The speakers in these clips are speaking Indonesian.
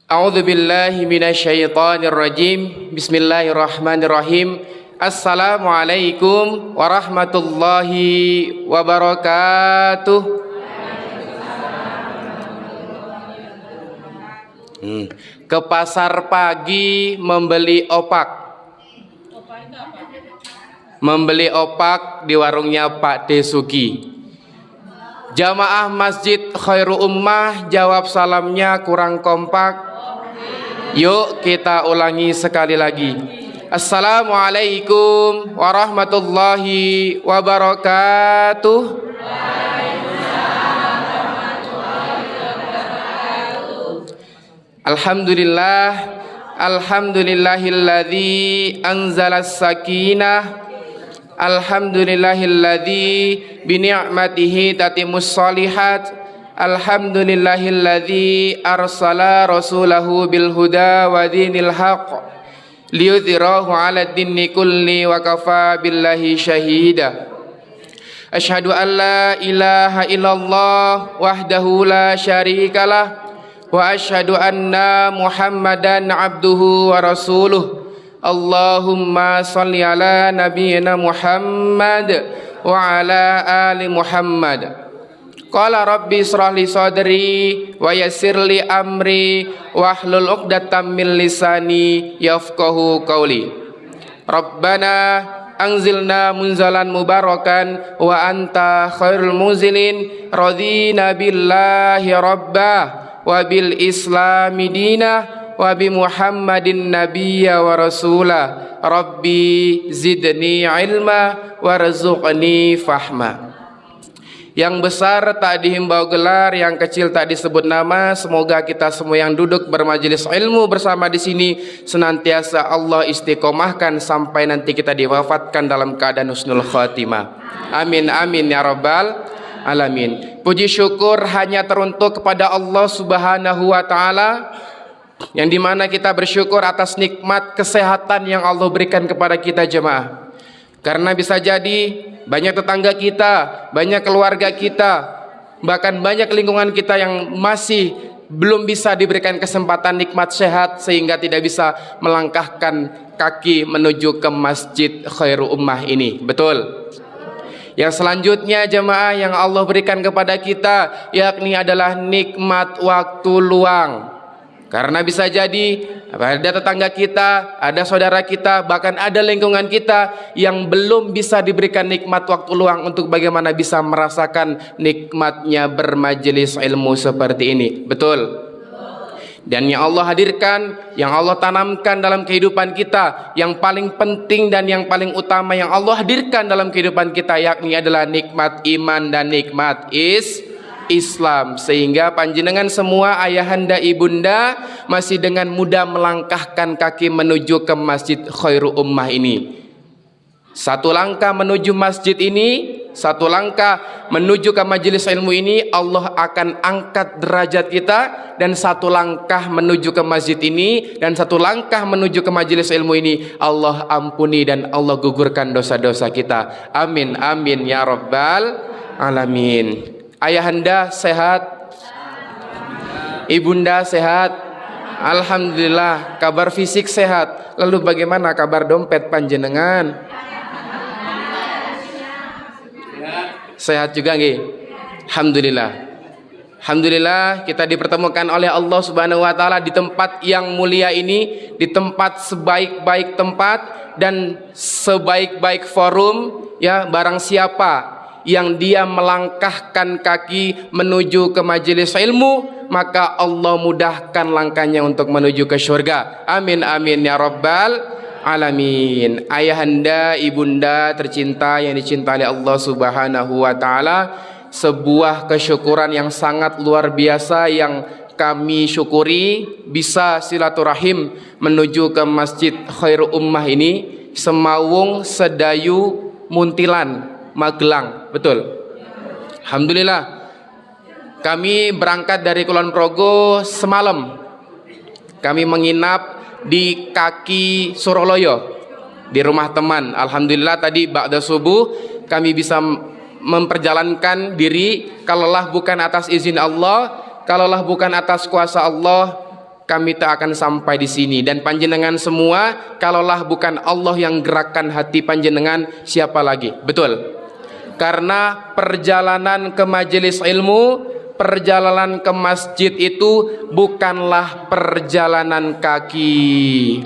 A'udzu billahi minasyaitonir rajim. Bismillahirrahmanirrahim. Assalamualaikum warahmatullahi wabarakatuh. Ke pasar pagi membeli opak. Membeli opak di warungnya Pak Desuki. Jamaah Masjid Khairu Ummah jawab salamnya kurang kompak. Yuk kita ulangi sekali lagi. Assalamualaikum warahmatullahi wabarakatuh. Alhamdulillah, alhamdulillahilladzi anzalas sakinah. Alhamdulillahilladzi bini'matihi tatimmus shalihat. Alhamdulillahilladzi arsala rasulahu bil huda wa dinil haqq liyudhhirahu 'ala ad-dini kulli wa kafa billahi syahida. Asyhadu an la ilaha illallah wahdahu la syarikalah wa asyhadu anna Muhammadan abduhu wa rasuluh. Allahumma shalli ala nabiyyina Muhammad wa ala ali Muhammad. Qala rabbi israh li sadri wa yassir li amri wahlul 'uqdatam min lisani yafqahu qawli. Rabbana anzilna munzalan mubarakan wa anta khairul munzilin. Radina billahi rabbah wa bil islami dinah wa bi Muhammadin nabiyya wa rasulah. Rabbi zidni ilma warzuqni fahma. Yang besar tak dihimbau gelar, yang kecil tak disebut nama. Semoga kita semua yang duduk bermajelis ilmu bersama di sini senantiasa Allah istiqomahkan sampai nanti kita diwafatkan dalam keadaan husnul khatimah. Amin amin ya rabbal alamin. Puji syukur hanya teruntuk kepada Allah Subhanahu wa taala, yang dimana kita bersyukur atas nikmat kesehatan yang Allah berikan kepada kita jemaah. Karena bisa jadi banyak tetangga kita, banyak keluarga kita, bahkan banyak lingkungan kita yang masih belum bisa diberikan kesempatan nikmat sehat sehingga tidak bisa melangkahkan kaki menuju ke Masjid Khairu Ummah ini. Betul? Yang selanjutnya jemaah yang Allah berikan kepada kita yakni adalah nikmat waktu luang. Karena bisa jadi ada tetangga kita, ada saudara kita, bahkan ada lingkungan kita yang belum bisa diberikan nikmat waktu luang untuk bagaimana bisa merasakan nikmatnya bermajelis ilmu seperti ini. Betul? Dan yang Allah hadirkan, yang Allah tanamkan dalam kehidupan kita, yang paling penting dan yang paling utama yang Allah hadirkan dalam kehidupan kita yakni adalah nikmat iman dan nikmat Islam. Sehingga panjenengan semua ayahanda ibunda masih dengan mudah melangkahkan kaki menuju ke Masjid Khairu Ummah ini. Satu langkah menuju masjid ini, satu langkah menuju ke majelis ilmu ini, Allah akan angkat derajat kita. Dan satu langkah menuju ke masjid ini dan satu langkah menuju ke majelis ilmu ini, Allah ampuni dan Allah gugurkan dosa-dosa kita. Amin amin ya rabbal alamin. Ayahanda sehat, ibunda sehat, alhamdulillah. Kabar fisik sehat. Lalu bagaimana kabar dompet panjenengan? Sehat juga nggih? Alhamdulillah. Alhamdulillah kita dipertemukan oleh Allah Subhanahu wa taala di tempat yang mulia ini, di tempat sebaik-baik tempat dan sebaik-baik forum ya. Barang siapa yang dia melangkahkan kaki menuju ke majelis ilmu, maka Allah mudahkan langkahnya untuk menuju ke surga. Amin amin ya rabbal alamin. Ayahanda ibunda tercinta yang dicintai Allah Subhanahu wa taala, sebuah kesyukuran yang sangat luar biasa yang kami syukuri bisa silaturahim menuju ke Masjid Khairu Ummah ini. Semawung, Sedayu, Muntilan, Magelang, betul? Alhamdulillah. Kami berangkat dari Kulon Progo semalam. Kami menginap di kaki Suroloyo di rumah teman. Alhamdulillah tadi ba'da subuh kami bisa memperjalankan diri. Kalaulah bukan atas izin Allah, kalaulah bukan atas kuasa Allah, kami tak akan sampai di sini. Dan panjenengan semua, kalaulah bukan Allah yang gerakkan hati panjenengan, siapa lagi? Betul. Karena perjalanan ke majelis ilmu, perjalanan ke masjid itu bukanlah perjalanan kaki.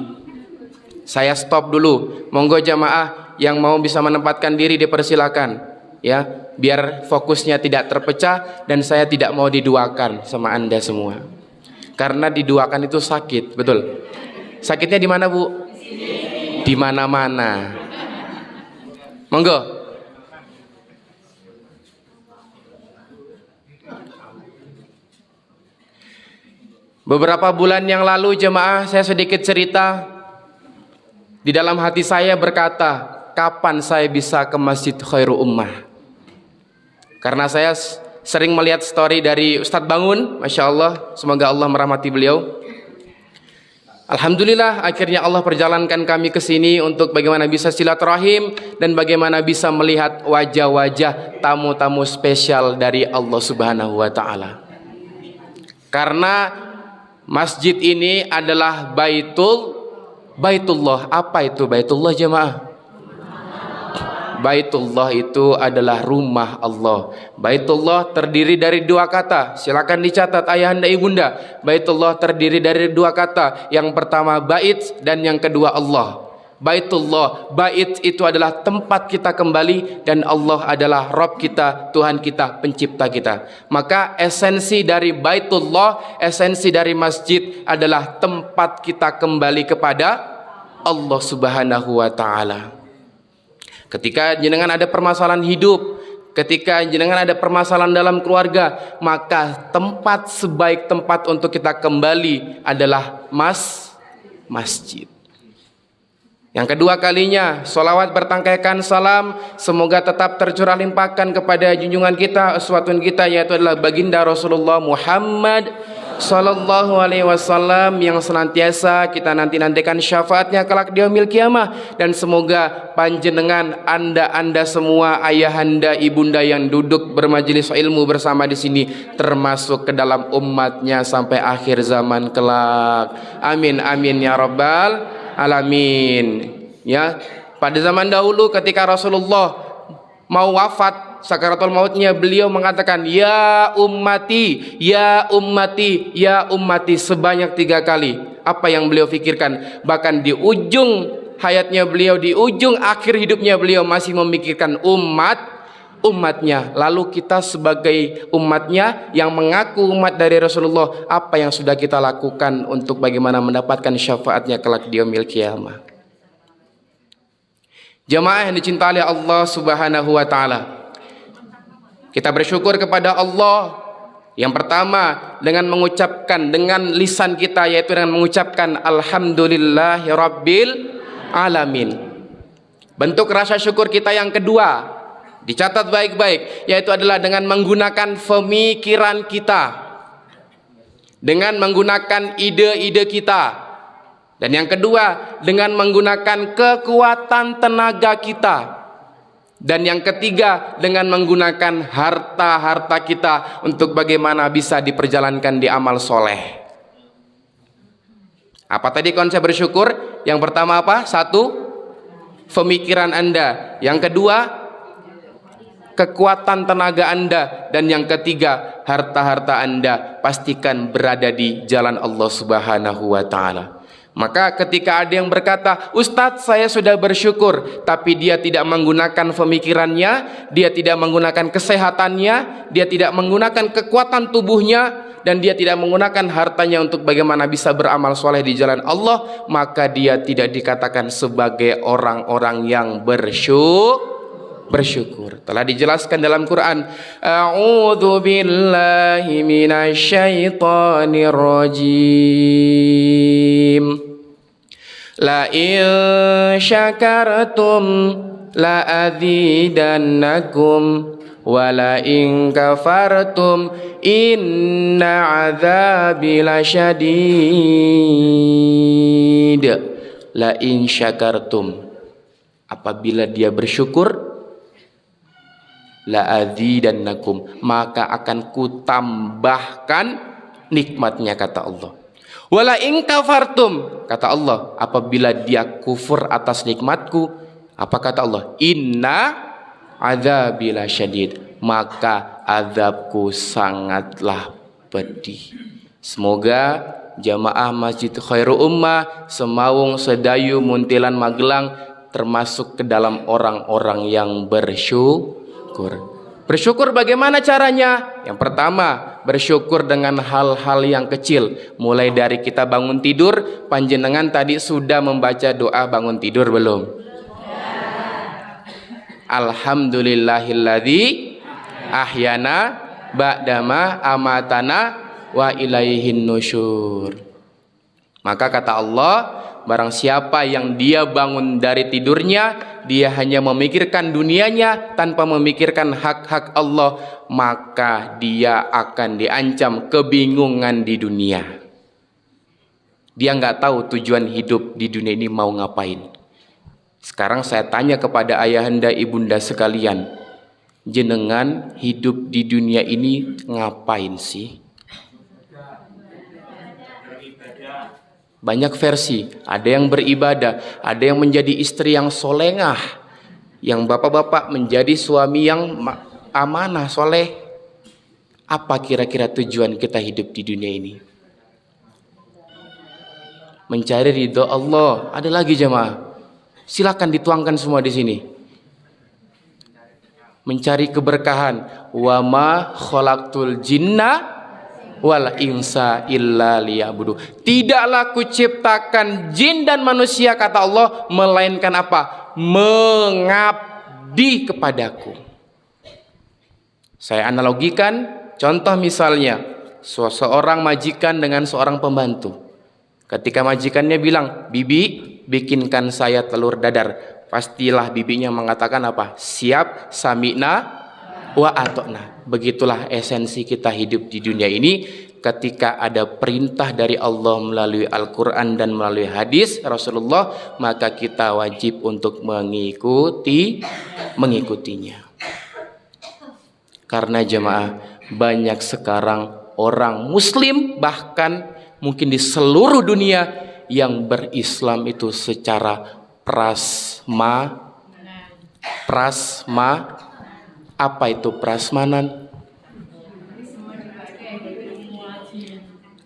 Saya stop dulu. Monggo jamaah yang mau bisa menempatkan diri dipersilakan, ya, biar fokusnya tidak terpecah dan saya tidak mau diduakan sama Anda semua. Karena diduakan itu sakit, betul. Sakitnya di mana, Bu? Di mana-mana. Monggo. Beberapa bulan yang lalu jemaah, saya sedikit cerita. Di dalam hati saya berkata, kapan saya bisa ke Masjid Khairul Ummah? Karena saya sering melihat story dari Ustadz Bangun, Masya Allah, semoga Allah merahmati beliau. Alhamdulillah, akhirnya Allah perjalankan kami ke sini untuk bagaimana bisa silaturahim dan bagaimana bisa melihat wajah-wajah tamu-tamu spesial dari Allah Subhanahu wa Ta'ala. Karena masjid ini adalah Baitullah. Apa itu Baitullah jemaah? Baitullah itu adalah rumah Allah. Baitullah terdiri dari dua kata. Silakan dicatat ayahanda ibunda. Baitullah terdiri dari dua kata. Yang pertama bait dan yang kedua Allah. Baitullah, bait itu adalah tempat kita kembali dan Allah adalah Rabb kita, Tuhan kita, pencipta kita. Maka esensi dari Baitullah, esensi dari masjid adalah tempat kita kembali kepada Allah Subhanahu wa Ta'ala. Ketika jenengan ada permasalahan hidup, ketika jenengan ada permasalahan dalam keluarga, maka tempat sebaik tempat untuk kita kembali adalah masjid. Yang kedua kalinya, solawat bertangkaikan salam semoga tetap tercurah limpahkan kepada junjungan kita, uswatun kita, yaitu adalah baginda Rasulullah Muhammad Sallallahu Alaihi Wasallam, yang senantiasa kita nantikan syafaatnya kelak di yaumil kiamah. Dan semoga panjenengan, anda semua, ayahanda, ibunda yang duduk bermajelis ilmu bersama di sini, termasuk ke dalam umatnya sampai akhir zaman kelak. Amin amin ya rabbal alamin. Ya, pada zaman dahulu ketika Rasulullah mau wafat, sakaratul mautnya, beliau mengatakan ya ummati, ya ummati, ya ummati sebanyak 3 kali. Apa yang beliau pikirkan? Bahkan di ujung hayatnya beliau, di ujung akhir hidupnya beliau masih memikirkan umatnya. Lalu kita sebagai umatnya yang mengaku umat dari Rasulullah, apa yang sudah kita lakukan untuk bagaimana mendapatkan syafaatnya kelak di yaumil qiyamah? Jamaah yang dicintai oleh Allah Subhanahu wa Ta'ala, kita bersyukur kepada Allah yang pertama dengan mengucapkan dengan lisan kita, yaitu dengan mengucapkan alhamdulillahi rabbil alamin. Bentuk rasa syukur kita yang kedua, dicatat baik-baik, yaitu adalah dengan menggunakan pemikiran kita, dengan menggunakan ide-ide kita. Dan yang kedua, dengan menggunakan kekuatan tenaga kita. Dan yang ketiga, dengan menggunakan harta-harta kita untuk bagaimana bisa diperjalankan di amal soleh. Apa tadi konsep bersyukur? Yang pertama apa? 1, pemikiran Anda. Yang kedua, kekuatan tenaga Anda. Dan yang ketiga, harta-harta Anda pastikan berada di jalan Allah Subhanahu wa Ta'ala. Maka ketika ada yang berkata, Ustadz saya sudah bersyukur, tapi dia tidak menggunakan pemikirannya, dia tidak menggunakan kesehatannya, dia tidak menggunakan kekuatan tubuhnya, dan dia tidak menggunakan hartanya untuk bagaimana bisa beramal soleh di jalan Allah, maka dia tidak dikatakan sebagai orang-orang yang bersyukur. Telah dijelaskan dalam Quran, A'udzu billahi minasyaitonir rajim. La in syakartum la azidannakum wa la in kafartum inna azabi lasyadid. La in syakartum, apabila dia bersyukur, la'adzidannakum, maka akan kutambahkan nikmatnya, kata Allah. Wala in kafartum, kata Allah, apabila dia kufur atas nikmatku, apa kata Allah? Inna adzabi lasyadid, maka azabku sangatlah pedih. Semoga jamaah Masjid Khairul Ummah Semawung, Sedayu, Muntilan, Magelang termasuk ke dalam orang-orang yang bersyukur. Bersyukur bagaimana caranya? Yang pertama, bersyukur dengan hal-hal yang kecil. Mulai dari kita bangun tidur, panjenengan tadi sudah membaca doa bangun tidur belum? Alhamdulillahilladzi ahyana ba'dama amatana wa ilaihin nusyur. Maka kata Allah, barang siapa yang dia bangun dari tidurnya, dia hanya memikirkan dunianya tanpa memikirkan hak-hak Allah, maka dia akan diancam kebingungan di dunia. Dia nggak tahu tujuan hidup di dunia ini mau ngapain. Sekarang saya tanya kepada ayahanda ibunda sekalian, jenengan hidup di dunia ini ngapain sih? Banyak versi, ada yang beribadah, ada yang menjadi istri yang solengah, yang bapak-bapak menjadi suami yang amanah, soleh. Apa kira-kira tujuan kita hidup di dunia ini? Mencari ridho Allah. Ada lagi jemaah, silakan dituangkan semua di sini. Mencari keberkahan. Wa ma khalaqtul jinna wal insa illa liya'budu. Tidaklah kuciptakan jin dan manusia, kata Allah, melainkan apa? Mengabdi kepadaku. Saya analogikan, contoh misalnya seorang majikan dengan seorang pembantu. Ketika majikannya bilang, "Bibi, bikinkan saya telur dadar." Pastilah bibinya mengatakan apa? Siap, sami'na wa atokna. Begitulah esensi kita hidup di dunia ini. Ketika ada perintah dari Allah melalui Al-Quran dan melalui hadis Rasulullah, maka kita wajib untuk mengikutinya. Karena jemaah, banyak sekarang orang muslim, bahkan mungkin di seluruh dunia, yang berislam itu secara prasmanan. Apa itu prasmanan?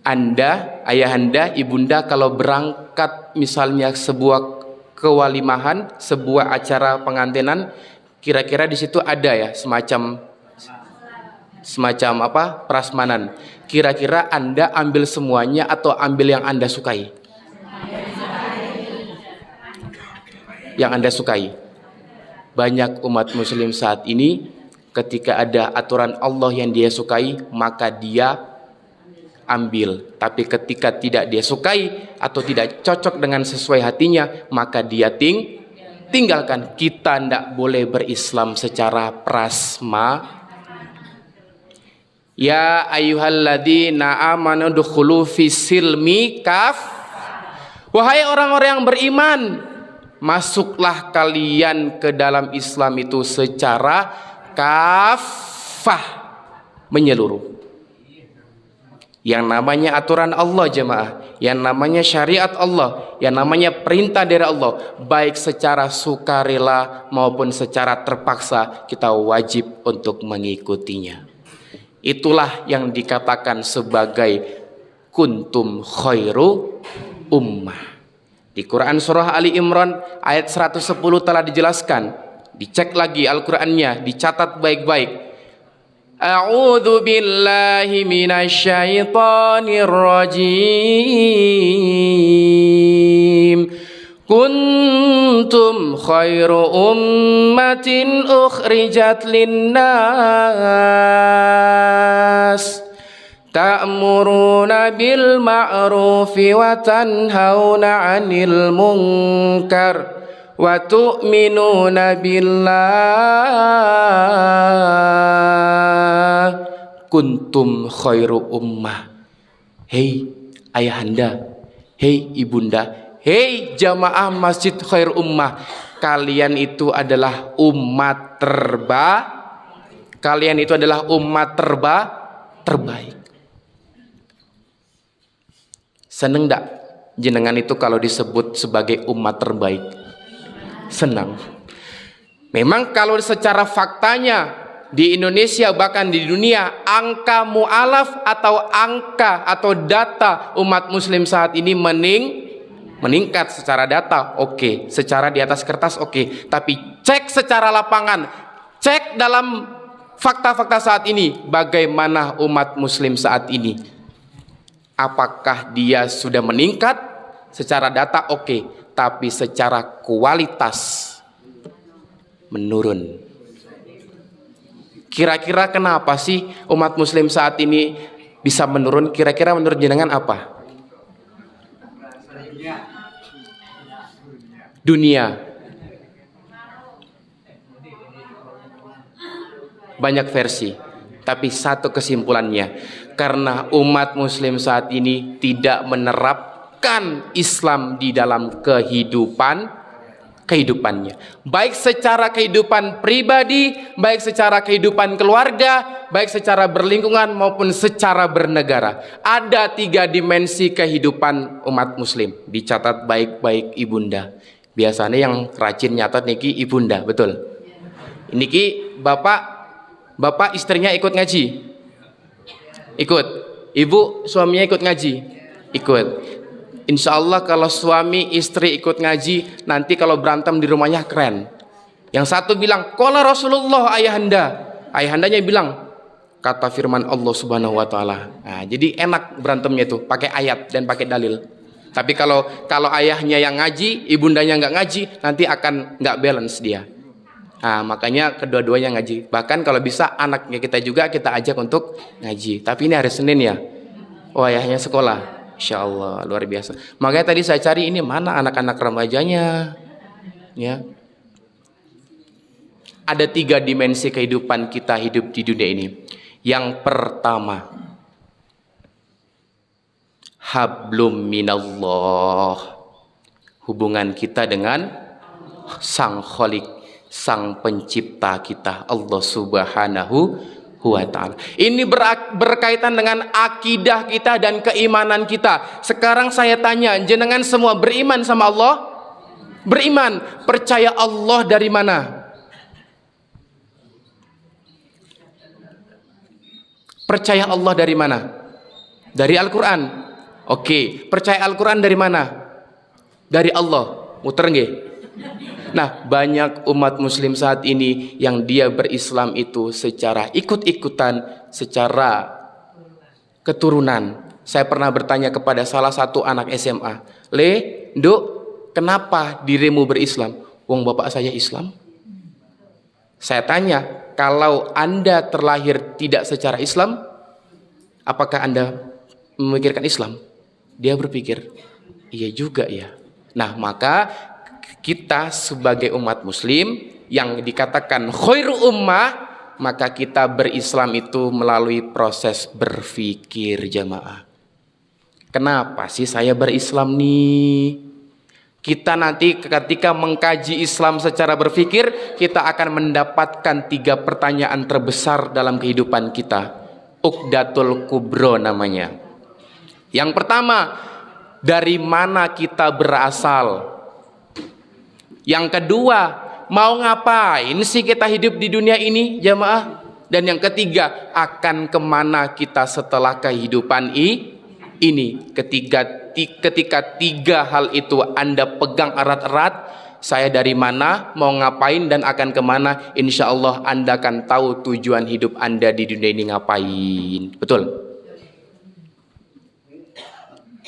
Anda, ayahanda, ibunda kalau berangkat misalnya sebuah kewalimahan, sebuah acara pengantinan, kira-kira di situ ada ya semacam apa? Prasmanan. Kira-kira Anda ambil semuanya atau ambil yang Anda sukai? Yang Anda sukai. Banyak umat muslim saat ini, ketika ada aturan Allah yang dia sukai, maka dia ambil. Tapi ketika tidak dia sukai atau tidak cocok dengan sesuai hatinya, maka dia tinggalkan. Kita tidak boleh berislam secara prasma. Ya ayyuhalladzina amanu dukhulu fis-silmi kaf. Wahai orang-orang yang beriman, masuklah kalian ke dalam Islam itu secara kafah, menyeluruh. Yang namanya aturan Allah jemaah, yang namanya syariat Allah, yang namanya perintah dari Allah, baik secara sukarela maupun secara terpaksa, kita wajib untuk mengikutinya. Itulah yang dikatakan sebagai kuntum khairu ummah. Di Quran surah Ali Imran ayat 110 telah dijelaskan. Dicek lagi Al-Qur'annya, dicatat baik-baik. A'udzu billahi minasyaitonir rajim. Kuntum khairu ummatin ukhrijat linnas ta'muruna bil ma'rufi wa tanhauna 'anil munkar wa tu'minuna billah. Kuntum khairu ummah. Hei ayahanda, hei ibunda, hei jamaah Masjid Khairul Ummah, kalian itu adalah umat Kalian itu adalah umat terbaik. Seneng ndak jenengan itu kalau disebut sebagai umat terbaik? Senang. Memang kalau secara faktanya di Indonesia bahkan di dunia, angka mu'alaf atau angka atau data umat muslim saat ini meningkat secara data, oke. Secara di atas kertas, oke. Tapi cek secara lapangan, cek dalam fakta-fakta saat ini, bagaimana umat muslim saat ini. Apakah dia sudah meningkat? Secara data oke, tapi secara kualitas menurun. Kira-kira kenapa sih umat muslim saat ini bisa menurun? Kira-kira menurut jenengan apa? Dunia. Banyak versi, tapi satu kesimpulannya, karena umat muslim saat ini tidak menerapkan Islam di dalam kehidupannya, baik secara kehidupan pribadi, baik secara kehidupan keluarga, baik secara berlingkungan maupun secara bernegara. Ada 3 dimensi kehidupan umat muslim. Dicatat baik-baik ibunda. Biasanya yang rajin nyatat niki ibunda, betul. Niki bapak istrinya ikut ngaji? Ikut. Ibu suaminya ikut ngaji? Ikut. Insya Allah kalau suami istri ikut ngaji, nanti kalau berantem di rumahnya keren. Yang satu bilang, qala Rasulullah ayahanda. Ayahandanya bilang, kata firman Allah Subhanahu wa taala. Nah, jadi enak berantemnya itu, pakai ayat dan pakai dalil. Tapi kalau ayahnya yang ngaji, ibundanya nggak ngaji, nanti akan nggak balance dia. Nah, makanya kedua-duanya ngaji. Bahkan kalau bisa anaknya kita juga kita ajak untuk ngaji. Tapi ini hari Senin ya. Oh, ayahnya sekolah. Insya Allah luar biasa. Makanya tadi saya cari ini mana anak-anak remajanya. Ya. Ada 3 dimensi kehidupan kita hidup di dunia ini. Yang pertama, hablum minallah. Hubungan kita dengan Sang Khalik, Sang Pencipta kita, Allah Subhanahu wa ta'ala. Ini berkaitan dengan akidah kita dan keimanan kita. Sekarang saya tanya, jenengan semua beriman sama Allah? Beriman. Percaya Allah dari mana? Percaya Allah dari mana? Dari Al-Quran. Oke. Percaya Al-Quran dari mana? Dari Allah. Muter nggih? Nah, banyak umat muslim saat ini yang dia berislam itu secara ikut-ikutan, secara keturunan. Saya pernah bertanya kepada salah satu anak SMA, Nduk, kenapa dirimu berislam? Wong bapak saya Islam. Saya tanya, kalau Anda terlahir tidak secara Islam, apakah Anda memikirkan Islam? Dia berpikir, iya juga ya. Nah, maka kita sebagai umat muslim yang dikatakan khairu ummah, maka kita berislam itu melalui proses berpikir jamaah. Kenapa sih saya berislam nih? Kita nanti ketika mengkaji Islam secara berpikir, kita akan mendapatkan 3 pertanyaan terbesar dalam kehidupan kita. Uqdatul Kubro namanya. Yang pertama, dari mana kita berasal? Yang kedua, mau ngapain sih kita hidup di dunia ini jamaah? Dan yang ketiga, akan kemana kita setelah kehidupan ini? Ketika 3 hal itu Anda pegang erat-erat, saya dari mana, mau ngapain, dan akan kemana, insya Allah Anda akan tahu tujuan hidup Anda di dunia ini ngapain. Betul?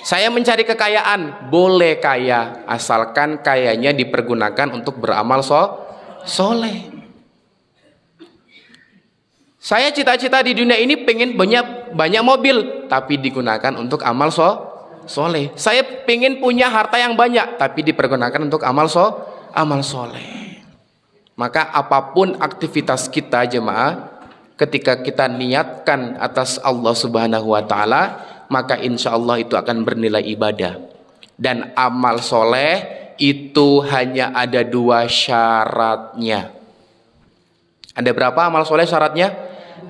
Saya mencari kekayaan, boleh kaya, asalkan kayanya dipergunakan untuk beramal soleh. Saya cita-cita di dunia ini pengen banyak mobil, tapi digunakan untuk amal soleh. Saya pengen punya harta yang banyak, tapi dipergunakan untuk amal soleh. Maka apapun aktivitas kita jemaah, ketika kita niatkan atas Allah Subhanahu wa ta'ala, maka insya Allah itu akan bernilai ibadah. Dan amal soleh itu hanya ada 2 syaratnya. Ada berapa amal soleh syaratnya?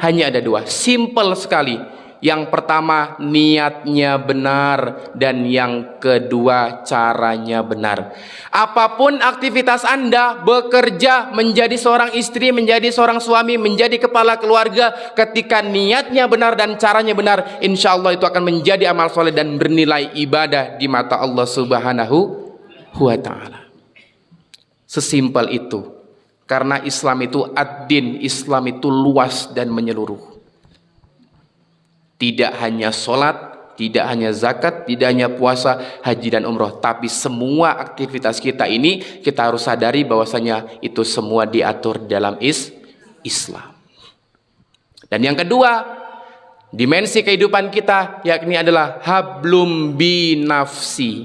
Hanya ada 2. Simple sekali. Yang pertama, niatnya benar, dan yang kedua, caranya benar. Apapun aktivitas Anda, bekerja, menjadi seorang istri, menjadi seorang suami, menjadi kepala keluarga, ketika niatnya benar dan caranya benar, insya Allah itu akan menjadi amal soleh dan bernilai ibadah di mata Allah Subhanahu wa ta'ala. Sesimpel itu. Karena Islam itu ad-din, Islam itu luas dan menyeluruh. Tidak hanya sholat, tidak hanya zakat, tidak hanya puasa, haji dan umroh, tapi semua aktivitas kita ini kita harus sadari bahwasanya itu semua diatur dalam Islam. Dan yang kedua, dimensi kehidupan kita yakni adalah hablum binafsi.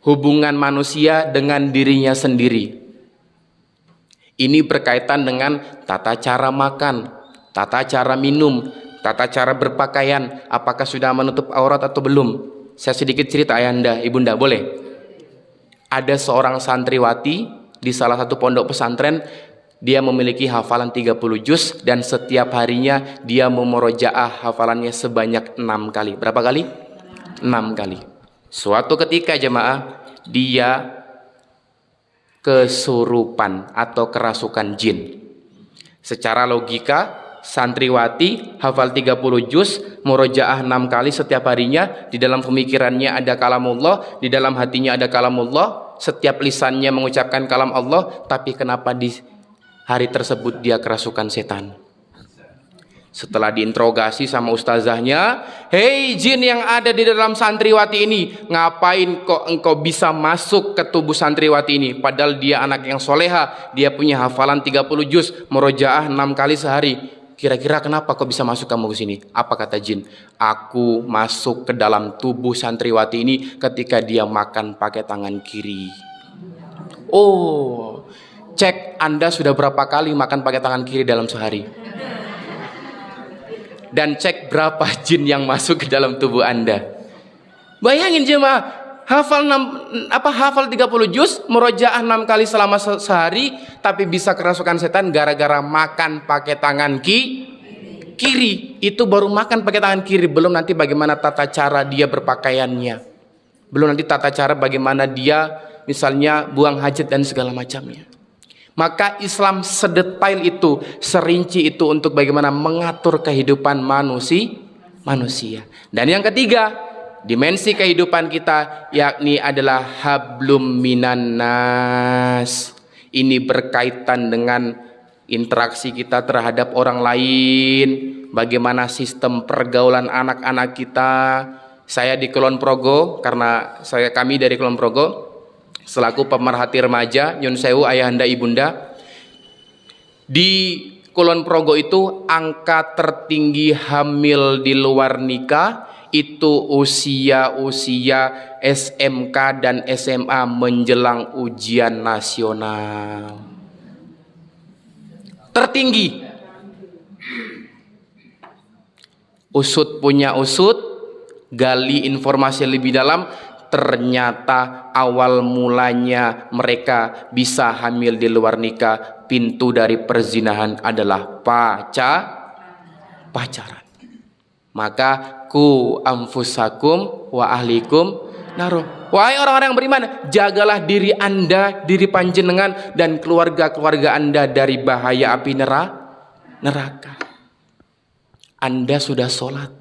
Hubungan manusia dengan dirinya sendiri. Ini berkaitan dengan tata cara makan, tata cara minum, tata cara berpakaian, apakah sudah menutup aurat atau belum. Saya sedikit cerita ayahanda, ibunda, boleh? Ada seorang santriwati di salah satu pondok pesantren, dia memiliki hafalan 30 juz dan setiap harinya dia memurojaah hafalannya sebanyak 6 kali. Berapa kali? 6 kali. Suatu ketika jemaah, dia kesurupan atau kerasukan jin. Secara logika, santriwati hafal 30 juz, murojaah 6 kali setiap harinya, di dalam pemikirannya ada kalamullah, di dalam hatinya ada kalamullah, setiap lisannya mengucapkan kalam Allah, tapi kenapa di hari tersebut dia kerasukan setan? Setelah diinterogasi sama ustazahnya, hei jin yang ada di dalam santriwati ini, ngapain kok engkau bisa masuk ke tubuh santriwati ini? Padahal dia anak yang soleha, dia punya hafalan 30 juz, murojaah 6 kali sehari. Kira-kira kenapa kok bisa masuk kamu ke sini? Apa kata jin? Aku masuk ke dalam tubuh santriwati ini ketika dia makan pakai tangan kiri. Oh, cek Anda sudah berapa kali makan pakai tangan kiri dalam sehari? Dan cek berapa jin yang masuk ke dalam tubuh Anda. Bayangin jemaah, hafal 30 juz, murojaah 6 kali selama sehari, tapi bisa kerasukan setan gara-gara makan pakai tangan kiri. Itu baru makan pakai tangan kiri, belum nanti bagaimana tata cara dia berpakaiannya, belum nanti tata cara bagaimana dia misalnya buang hajat dan segala macamnya. Maka Islam sedetail itu, serinci itu untuk bagaimana mengatur kehidupan manusia. Dan yang ketiga, dimensi kehidupan kita yakni adalah hablum minan nas. Ini berkaitan dengan interaksi kita terhadap orang lain, bagaimana sistem pergaulan anak-anak kita. Saya di Kulon Progo, karena kami dari Kulon Progo, selaku pemerhati remaja, nyun sewu ayahanda ibunda, di Kulon Progo itu angka tertinggi hamil di luar nikah itu usia SMK dan SMA menjelang ujian nasional. Tertinggi. Usut punya usut, gali informasi lebih dalam, ternyata awal mulanya mereka bisa hamil di luar nikah, pintu dari perzinahan adalah pacaran. Maka ku anfusakum wa ahlikum naruh. Wahai orang-orang yang beriman, jagalah diri Anda, diri panjenengan dan keluarga-keluarga Anda dari bahaya api neraka. Anda sudah sholat,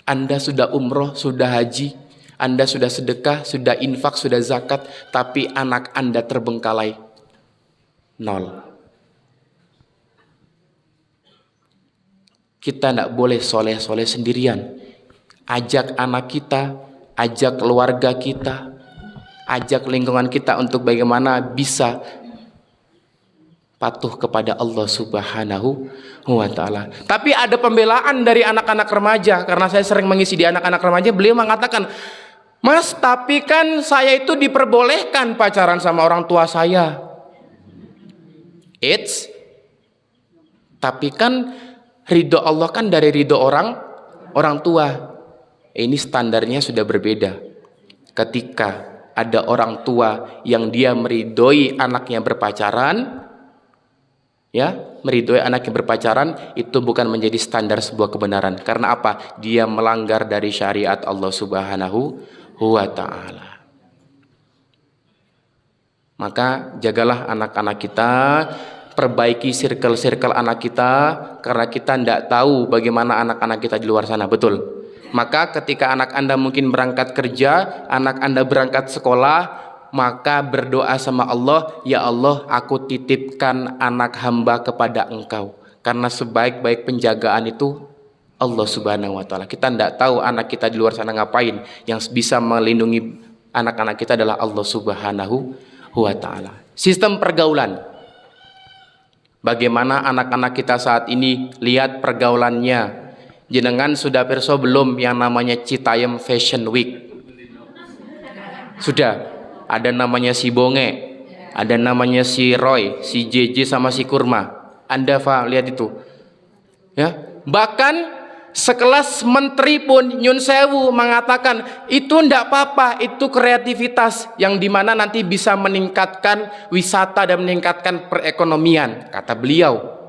Anda sudah umroh, sudah haji, Anda sudah sedekah, sudah infak, sudah zakat, tapi anak Anda terbengkalai. 0. Kita tidak boleh soleh-soleh sendirian. Ajak anak kita, ajak keluarga kita, ajak lingkungan kita untuk bagaimana bisa patuh kepada Allah Subhanahu wa ta'ala. Tapi ada pembelaan dari anak-anak remaja, karena saya sering mengisi di anak-anak remaja. Beliau mengatakan, Mas, tapi kan saya itu diperbolehkan pacaran sama orang tua saya. Tapi kan ridho Allah kan dari ridho orang tua. Ini standarnya sudah berbeda. Ketika ada orang tua yang dia meridhoi anaknya berpacaran, Ya, meridhoi anak yang berpacaran itu bukan menjadi standar sebuah kebenaran. Karena apa? Dia melanggar dari syariat Allah Subhanahu wa taala. Maka jagalah anak-anak kita, perbaiki circle-circle anak kita, karena kita tidak tahu bagaimana anak-anak kita di luar sana, betul? Maka ketika anak Anda mungkin berangkat kerja, anak Anda berangkat sekolah, maka berdoa sama Allah, ya Allah, aku titipkan anak hamba kepada Engkau. Karena sebaik-baik penjagaan itu Allah Subhanahu wa taala. Kita tidak tahu anak kita di luar sana ngapain. Yang bisa melindungi anak-anak kita adalah Allah Subhanahu wa taala. Sistem pergaulan. Bagaimana anak-anak kita saat ini, lihat pergaulannya. Jenengan sudah perso belum yang namanya Citayam Fashion Week? Sudah. Ada namanya si Bonge, ada namanya si Roy, si JJ sama si Kurma. Anda lihat itu. Ya, bahkan sekelas menteri pun Nyun Sewu mengatakan itu ndak apa-apa, itu kreativitas yang dimana nanti bisa meningkatkan wisata dan meningkatkan perekonomian, kata beliau.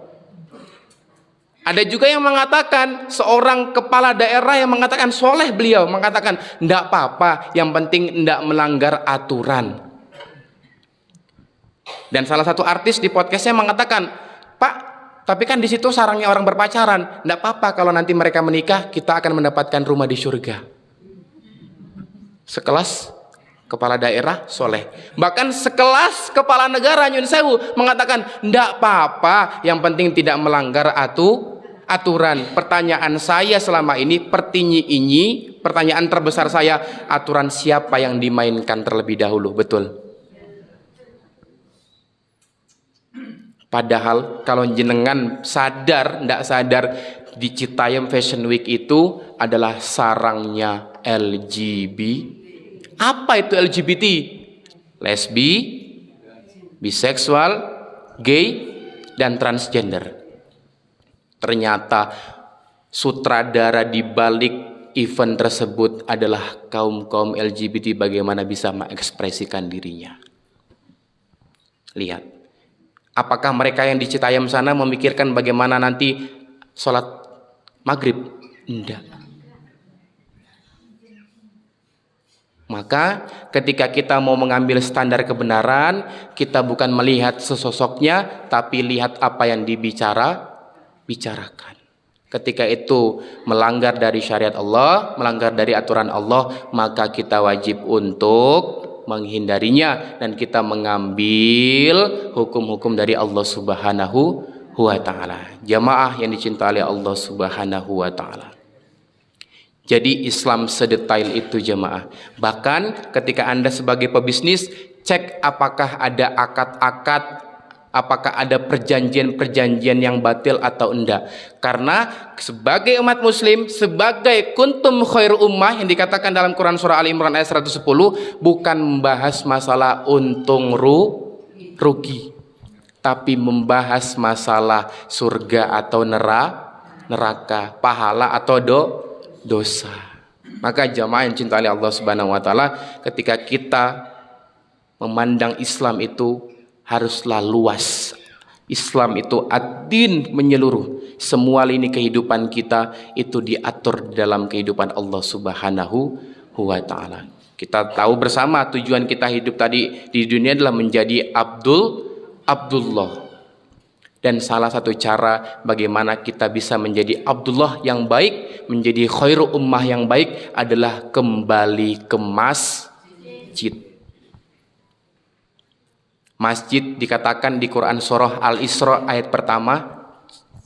Ada juga yang mengatakan, seorang kepala daerah yang mengatakan, soleh beliau, mengatakan, ndak apa-apa, yang penting ndak melanggar aturan. Dan salah satu artis di podcastnya mengatakan, Pak, tapi kan di situ sarangnya orang berpacaran, ndak apa-apa kalau nanti mereka menikah, kita akan mendapatkan rumah di surga. Sekelas kepala daerah soleh, bahkan sekelas kepala negara Nyun Sewu mengatakan ndak apa-apa, yang penting tidak melanggar aturan. Pertanyaan saya selama ini, pertanyaan terbesar saya, aturan siapa yang dimainkan terlebih dahulu, betul? Padahal kalau jenengan sadar, ndak sadar, di Citayam Fashion Week itu adalah sarangnya LGBT. Apa itu LGBT? Lesbi, biseksual, gay, dan transgender. Ternyata sutradara di balik event tersebut adalah kaum-kaum LGBT, bagaimana bisa mengekspresikan dirinya. Lihat, apakah mereka yang di Citayam sana memikirkan bagaimana nanti sholat maghrib? Tidak. Maka ketika kita mau mengambil standar kebenaran, kita bukan melihat sesosoknya, tapi lihat apa yang bicarakan. Ketika itu melanggar dari syariat Allah, melanggar dari aturan Allah, maka kita wajib untuk menghindarinya dan kita mengambil hukum-hukum dari Allah Subhanahu wa taala. Jamaah yang dicintai oleh Allah Subhanahu wa taala. Jadi Islam sedetail itu jamaah. Bahkan ketika Anda sebagai pebisnis, cek apakah ada akad-akad, apakah ada perjanjian-perjanjian yang batil atau enggak. Karena sebagai umat muslim, sebagai kuntum khairu ummah yang dikatakan dalam Quran surah Al-Imran ayat 110, bukan membahas masalah untung rugi, tapi membahas masalah surga atau neraka, pahala atau dosa. Maka jamaah yang cintai Allah Subhanahu wa taala, ketika kita memandang Islam itu haruslah luas. Islam itu ad-din menyeluruh. Semua lini kehidupan kita itu diatur dalam kehidupan Allah Subhanahu wa taala. Kita tahu bersama tujuan kita hidup tadi di dunia adalah menjadi Abdullah. Dan salah satu cara bagaimana kita bisa menjadi Abdullah yang baik, menjadi khairu ummah yang baik adalah kembali ke masjid. Masjid dikatakan di Quran surah Al-Isra ayat pertama,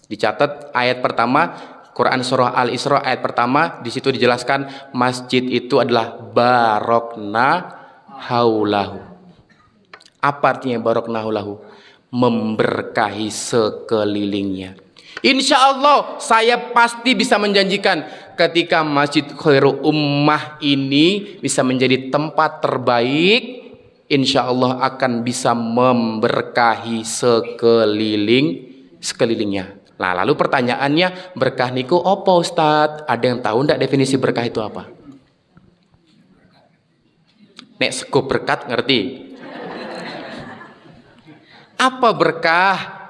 dicatat ayat pertama, Quran surah Al-Isra ayat pertama, di situ dijelaskan masjid itu adalah barokna haulahu. Apa artinya barokna haulahu? Memberkahi sekelilingnya. Insya Allah saya pasti bisa menjanjikan ketika Masjid Khairul Ummah ini bisa menjadi tempat terbaik, insya Allah akan bisa memberkahi sekelilingnya. Nah, lalu pertanyaannya, berkah niku apa Ustadz? Ada yang tahu enggak definisi berkah itu apa? Nek sekup berkat ngerti? Apa berkah?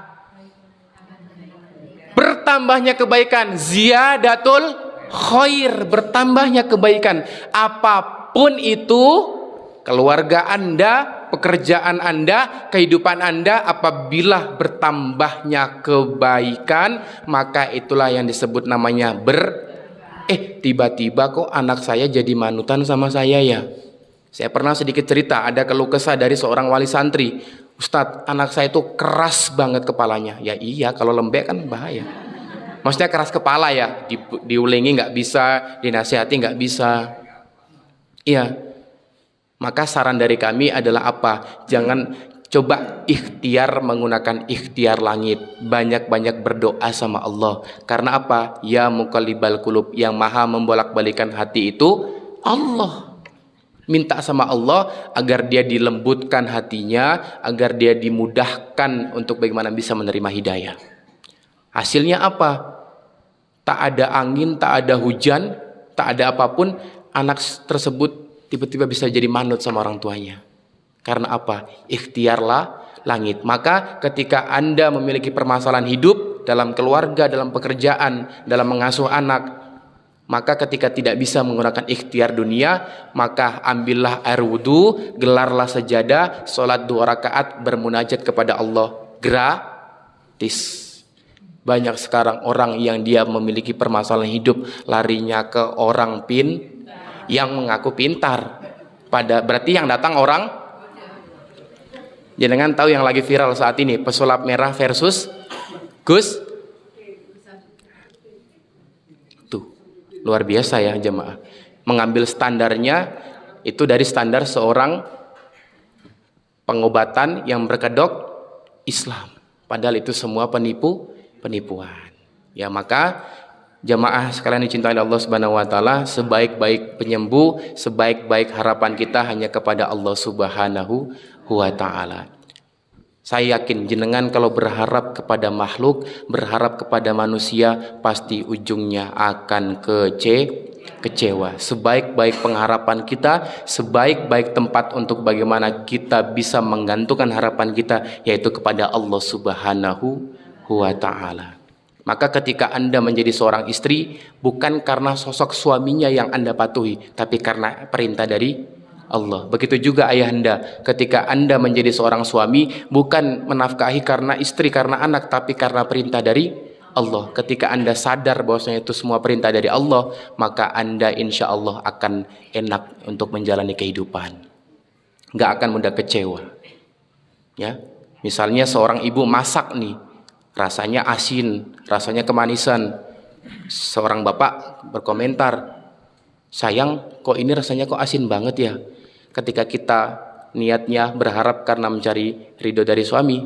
Bertambahnya kebaikan, ziyadatul khair, bertambahnya kebaikan. Apapun itu, keluarga Anda, pekerjaan Anda, kehidupan Anda, apabila bertambahnya kebaikan, maka itulah yang disebut namanya tiba-tiba kok anak saya jadi manutan sama saya ya. Saya pernah sedikit cerita, ada keluh kesah dari seorang wali santri. Ustadz, anak saya itu keras banget kepalanya. Ya iya, kalau lembek kan bahaya. Maksudnya keras kepala ya, diulengi nggak bisa, dinasihati nggak bisa. Iya. Maka saran dari kami adalah apa? Jangan coba ikhtiar menggunakan ikhtiar langit. Banyak-banyak berdoa sama Allah. Karena apa? Ya muqallibal qulub, yang maha membolak-balikan hati itu Allah. Minta sama Allah agar dia dilembutkan hatinya, agar dia dimudahkan untuk bagaimana bisa menerima hidayah. Hasilnya apa? Tak ada angin, tak ada hujan, tak ada apapun, anak tersebut tiba-tiba bisa jadi manut sama orang tuanya. Karena apa? Ikhtiarlah langit. Maka ketika Anda memiliki permasalahan hidup dalam keluarga, dalam pekerjaan, dalam mengasuh anak, maka ketika tidak bisa menggunakan ikhtiar dunia, maka ambillah air wudu, gelarlah sejadah, sholat 2 rakaat, bermunajat kepada Allah gratis. Banyak sekarang orang yang dia memiliki permasalahan hidup, larinya ke orang yang mengaku pintar. Berarti yang datang orang. Jangan tahu yang lagi viral saat ini, pesulap merah versus Gus. Luar biasa ya jemaah. Mengambil standarnya itu dari standar seorang pengobatan yang berkedok Islam. Padahal itu semua penipuan. Ya, maka jemaah sekalian dicintai Allah Subhanahu wa taala, sebaik-baik penyembuh, sebaik-baik harapan kita hanya kepada Allah Subhanahu wa taala. Saya yakin jenengan kalau berharap kepada makhluk, berharap kepada manusia, pasti ujungnya akan kecewa. Sebaik-baik pengharapan kita, sebaik-baik tempat untuk bagaimana kita bisa menggantungkan harapan kita, yaitu kepada Allah Subhanahu wa ta'ala. Maka ketika Anda menjadi seorang istri, bukan karena sosok suaminya yang Anda patuhi, tapi karena perintah dari Allah. Begitu juga ayahanda, ketika Anda menjadi seorang suami, bukan menafkahi karena istri, karena anak, tapi karena perintah dari Allah. Ketika Anda sadar bahwasanya itu semua perintah dari Allah, maka Anda insya Allah akan enak untuk menjalani kehidupan, nggak akan mudah kecewa. Ya, misalnya seorang ibu masak nih, rasanya asin, rasanya kemanisan. Seorang bapak berkomentar, sayang, kok ini rasanya kok asin banget ya. Ketika kita niatnya berharap karena mencari ridho dari suami,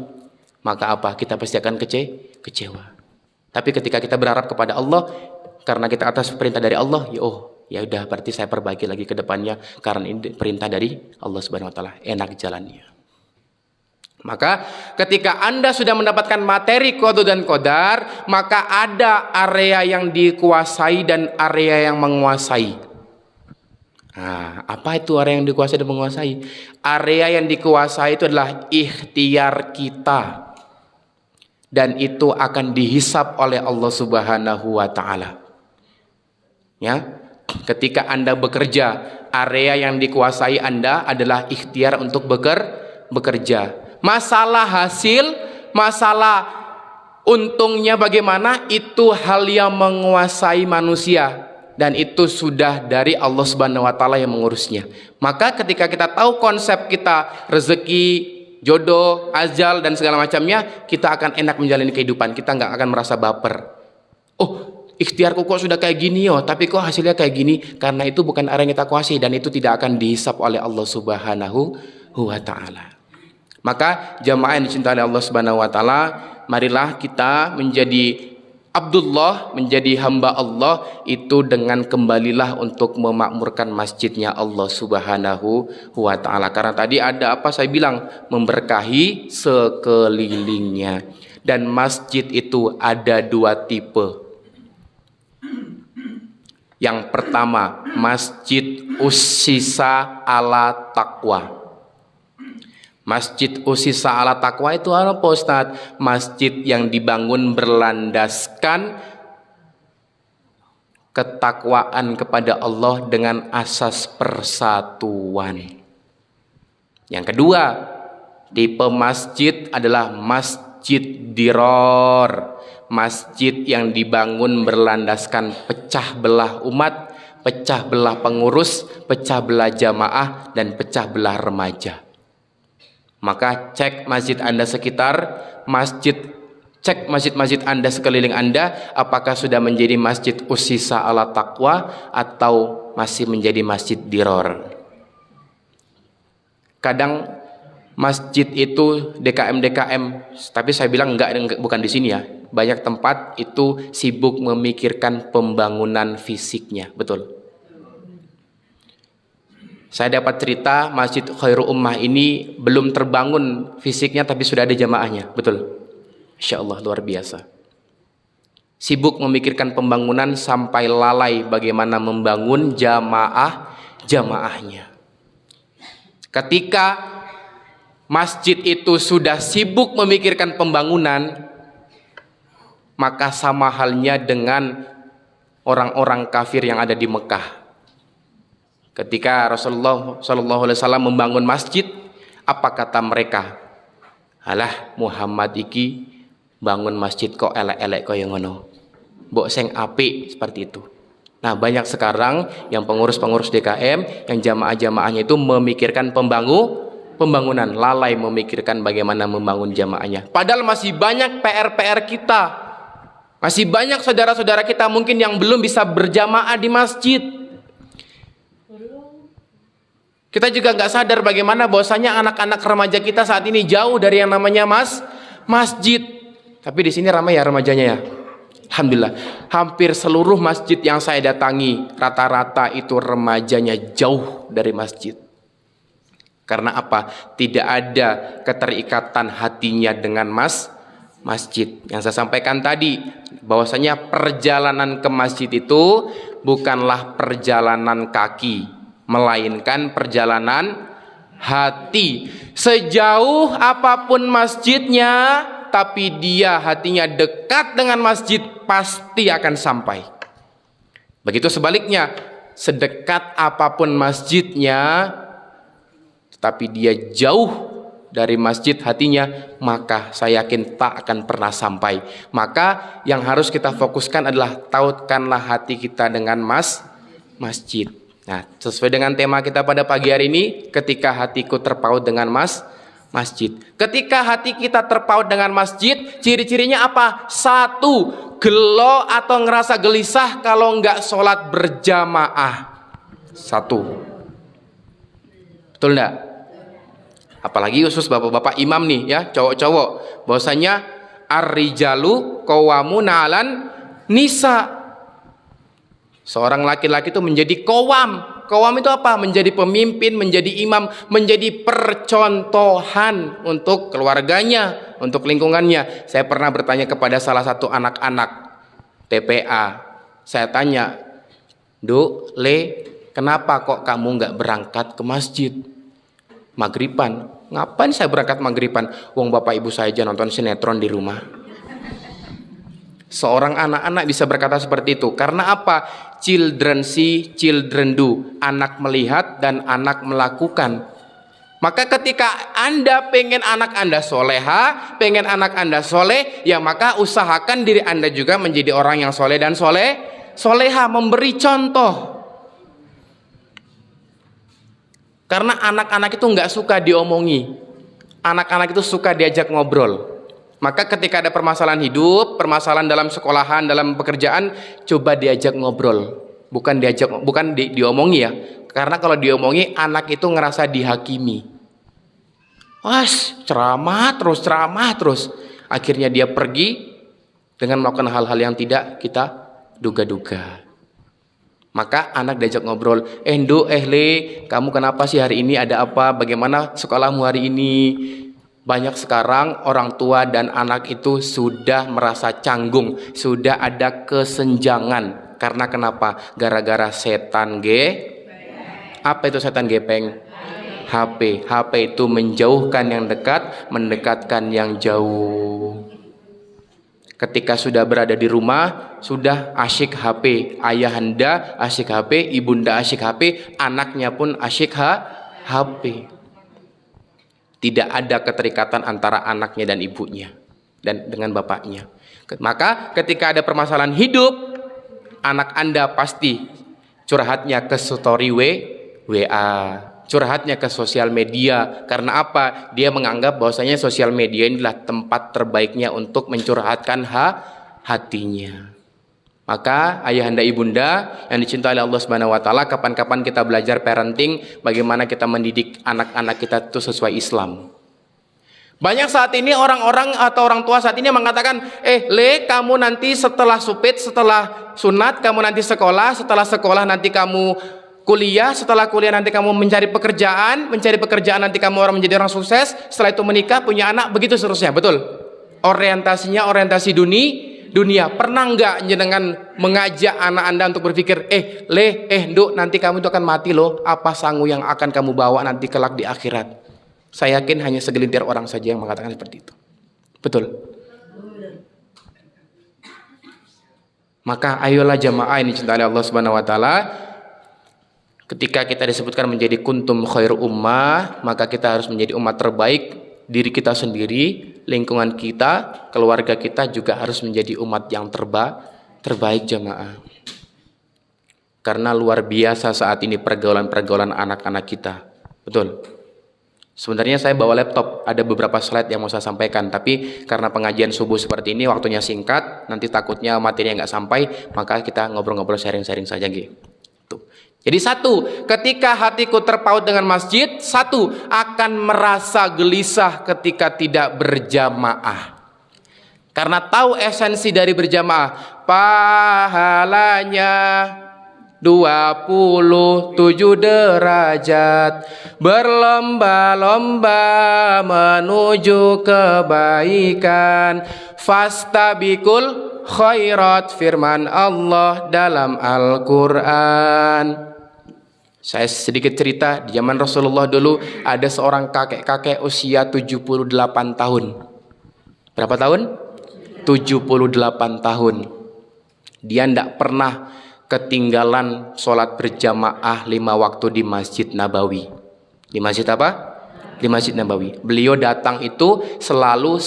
maka apa? Kita pasti akan kecewa. Tapi ketika kita berharap kepada Allah, karena kita atas perintah dari Allah, ya udah, berarti saya perbaiki lagi ke depannya karena ini perintah dari Allah Subhanahu wa taala, enak jalannya. Maka ketika Anda sudah mendapatkan materi qada dan qadar, maka ada area yang dikuasai dan area yang menguasai. Nah, apa itu area yang dikuasai dan menguasai? Area yang dikuasai itu adalah ikhtiar kita, dan itu akan dihisap oleh Allah Subhanahu wa taala. Ya, ketika Anda bekerja, area yang dikuasai Anda adalah ikhtiar untuk bekerja. Masalah hasil, masalah untungnya bagaimana, itu hal yang menguasai manusia. Dan itu sudah dari Allah Subhanahu wa taala yang mengurusnya. Maka ketika kita tahu konsep kita, rezeki, jodoh, ajal dan segala macamnya, kita akan enak menjalani kehidupan. Kita nggak akan merasa baper. Oh, ikhtiarku kok sudah kayak gini tapi kok hasilnya kayak gini. Karena itu bukan area yang kita kuasai, dan itu tidak akan dihisap oleh Allah Subhanahu wa taala. Maka jamaah yang dicintai Allah Subhanahu wa taala, marilah kita menjadi Abdullah, menjadi hamba Allah itu dengan kembalilah untuk memakmurkan masjidnya Allah Subhanahu wa ta'ala. Karena tadi ada apa saya bilang, memberkahi sekelilingnya. Dan masjid itu ada 2 tipe. Yang pertama, masjid ussisa ala taqwa. Masjid usisa ala taqwa itu apa Ustaz? Masjid yang dibangun berlandaskan ketakwaan kepada Allah dengan asas persatuan. Yang kedua, tipe masjid adalah masjid diror. Masjid yang dibangun berlandaskan pecah belah umat, pecah belah pengurus, pecah belah jamaah, dan pecah belah remaja. Maka cek masjid Anda sekitar, cek masjid-masjid Anda sekeliling Anda, apakah sudah menjadi masjid usisa ala taqwa atau masih menjadi masjid diror. Kadang masjid itu DKM, tapi saya bilang enggak, bukan di sini ya. Banyak tempat itu sibuk memikirkan pembangunan fisiknya, betul. Saya dapat cerita Masjid Khairul Ummah ini belum terbangun fisiknya tapi sudah ada jamaahnya, betul. Insya Allah luar biasa. Sibuk memikirkan pembangunan sampai lalai bagaimana membangun jamaahnya. Ketika masjid itu sudah sibuk memikirkan pembangunan, maka sama halnya dengan orang-orang kafir yang ada di Mekah. Ketika Rasulullah SAW membangun masjid, apa kata mereka? Alah Muhammad iki bangun masjid kok elek-elek kok yang ngono. Mbok sing apik seperti itu. Nah, banyak sekarang yang pengurus-pengurus DKM, yang jamaah-jamaahnya itu memikirkan pembangunan, lalai memikirkan bagaimana membangun jamaahnya. Padahal masih banyak PR-PR kita. Masih banyak saudara-saudara kita mungkin yang belum bisa berjamaah di masjid. Kita juga nggak sadar bagaimana bahwasanya anak-anak remaja kita saat ini jauh dari yang namanya masjid. Tapi di sini ramai ya remajanya ya. Alhamdulillah. Hampir seluruh masjid yang saya datangi rata-rata itu remajanya jauh dari masjid. Karena apa? Tidak ada keterikatan hatinya dengan masjid. Yang saya sampaikan tadi bahwasanya perjalanan ke masjid itu bukanlah perjalanan kaki, melainkan perjalanan hati. Sejauh apapun masjidnya, tapi dia hatinya dekat dengan masjid, pasti akan sampai. Begitu sebaliknya, sedekat apapun masjidnya, tapi dia jauh dari masjid hatinya, maka saya yakin tak akan pernah sampai. Maka yang harus kita fokuskan adalah tautkanlah hati kita dengan masjid. Nah, sesuai dengan tema kita pada pagi hari ini, ketika hatiku terpaut dengan masjid. Ketika hati kita terpaut dengan masjid, ciri-cirinya apa? Satu, gelo atau ngerasa gelisah kalau nggak sholat berjamaah. Satu. Betul nggak? Apalagi khusus bapak-bapak imam nih ya, cowok-cowok. Bahwasanya ar-rijalu qawwamuna 'alan nisa. Seorang laki-laki itu menjadi qawwam. Qawwam itu apa? Menjadi pemimpin, menjadi imam, menjadi percontohan untuk keluarganya, untuk lingkungannya. Saya pernah bertanya kepada salah satu anak-anak TPA. Saya tanya, "Duk, Le, kenapa kok kamu nggak berangkat ke masjid maghriban?" "Ngapain saya berangkat maghriban? Wong bapak ibu saya aja nonton sinetron di rumah." Seorang anak-anak bisa berkata seperti itu. Karena apa? Children see, children do. Anak melihat dan anak melakukan. Maka ketika Anda pengen anak Anda soleha, pengen anak Anda soleh, ya maka usahakan diri Anda juga menjadi orang yang soleh dan soleha, memberi contoh. Karena anak-anak itu nggak suka diomongi. Anak-anak itu suka diajak ngobrol. Maka ketika ada permasalahan hidup, permasalahan dalam sekolahan, dalam pekerjaan, coba diajak ngobrol. Bukan diomongi ya. Karena kalau diomongi, anak itu ngerasa dihakimi. Ceramah terus. Akhirnya dia pergi dengan melakukan hal-hal yang tidak kita duga-duga. Maka anak diajak ngobrol, Le, kamu kenapa sih hari ini, ada apa? Bagaimana sekolahmu hari ini? Banyak sekarang orang tua dan anak itu sudah merasa canggung, sudah ada kesenjangan. Karena kenapa? Gara-gara setan Apa itu setan gepeng? HP. HP itu menjauhkan yang dekat, mendekatkan yang jauh. Ketika sudah berada di rumah, sudah asyik HP. Ayahanda asyik HP, ibunda asyik HP, anaknya pun asyik HP. Tidak ada keterikatan antara anaknya dan ibunya dan dengan bapaknya. Maka ketika ada permasalahan hidup, anak Anda pasti curhatnya ke story WA, curhatnya ke sosial media. Karena apa? Dia menganggap bahwasanya sosial media inilah tempat terbaiknya untuk mencurhatkan hatinya. Maka ayahanda ibunda yang dicintai oleh Allah Subhanahu wa taala, kapan-kapan kita belajar parenting, bagaimana kita mendidik anak-anak kita itu sesuai Islam. Banyak saat ini orang-orang atau orang tua saat ini mengatakan, Le, kamu nanti setelah supit, setelah sunat, kamu nanti sekolah, setelah sekolah nanti kamu kuliah, setelah kuliah nanti kamu mencari pekerjaan nanti kamu orang menjadi orang sukses, setelah itu menikah, punya anak, begitu seterusnya. Betul? Orientasinya orientasi dunia. Pernah nggak jenengan mengajak anak Anda untuk berpikir, Nduk, nanti kamu itu akan mati loh, apa sangu yang akan kamu bawa nanti kelak di akhirat? Saya yakin hanya segelintir orang saja yang mengatakan seperti itu. Betul? Maka ayolah jamaah ini cinta Allah Subhanahu wa taala, ketika kita disebutkan menjadi kuntum khairu ummah, maka kita harus menjadi umat terbaik. Diri kita sendiri, lingkungan kita, keluarga kita juga harus menjadi umat yang terbaik jamaah. Karena luar biasa saat ini pergaulan anak-anak kita. Betul? Sebenarnya saya bawa laptop, ada beberapa slide yang mau saya sampaikan, tapi karena pengajian subuh seperti ini waktunya singkat, nanti takutnya materinya nggak sampai, maka kita ngobrol-ngobrol sharing-sharing saja gitu. Jadi satu, ketika hatiku terpaut dengan masjid, satu, akan merasa gelisah ketika tidak berjamaah. Karena tahu esensi dari berjamaah, pahalanya 27 derajat, berlomba-lomba menuju kebaikan, fastabikul khairat, firman Allah dalam Al-Quran. Saya sedikit cerita, di zaman Rasulullah dulu ada seorang kakek-kakek usia 78 tahun. Berapa tahun? 78 tahun. Dia tidak pernah ketinggalan sholat berjamaah 5 waktu di Masjid Nabawi. Di masjid apa? Di Masjid Nabawi. Beliau datang itu selalu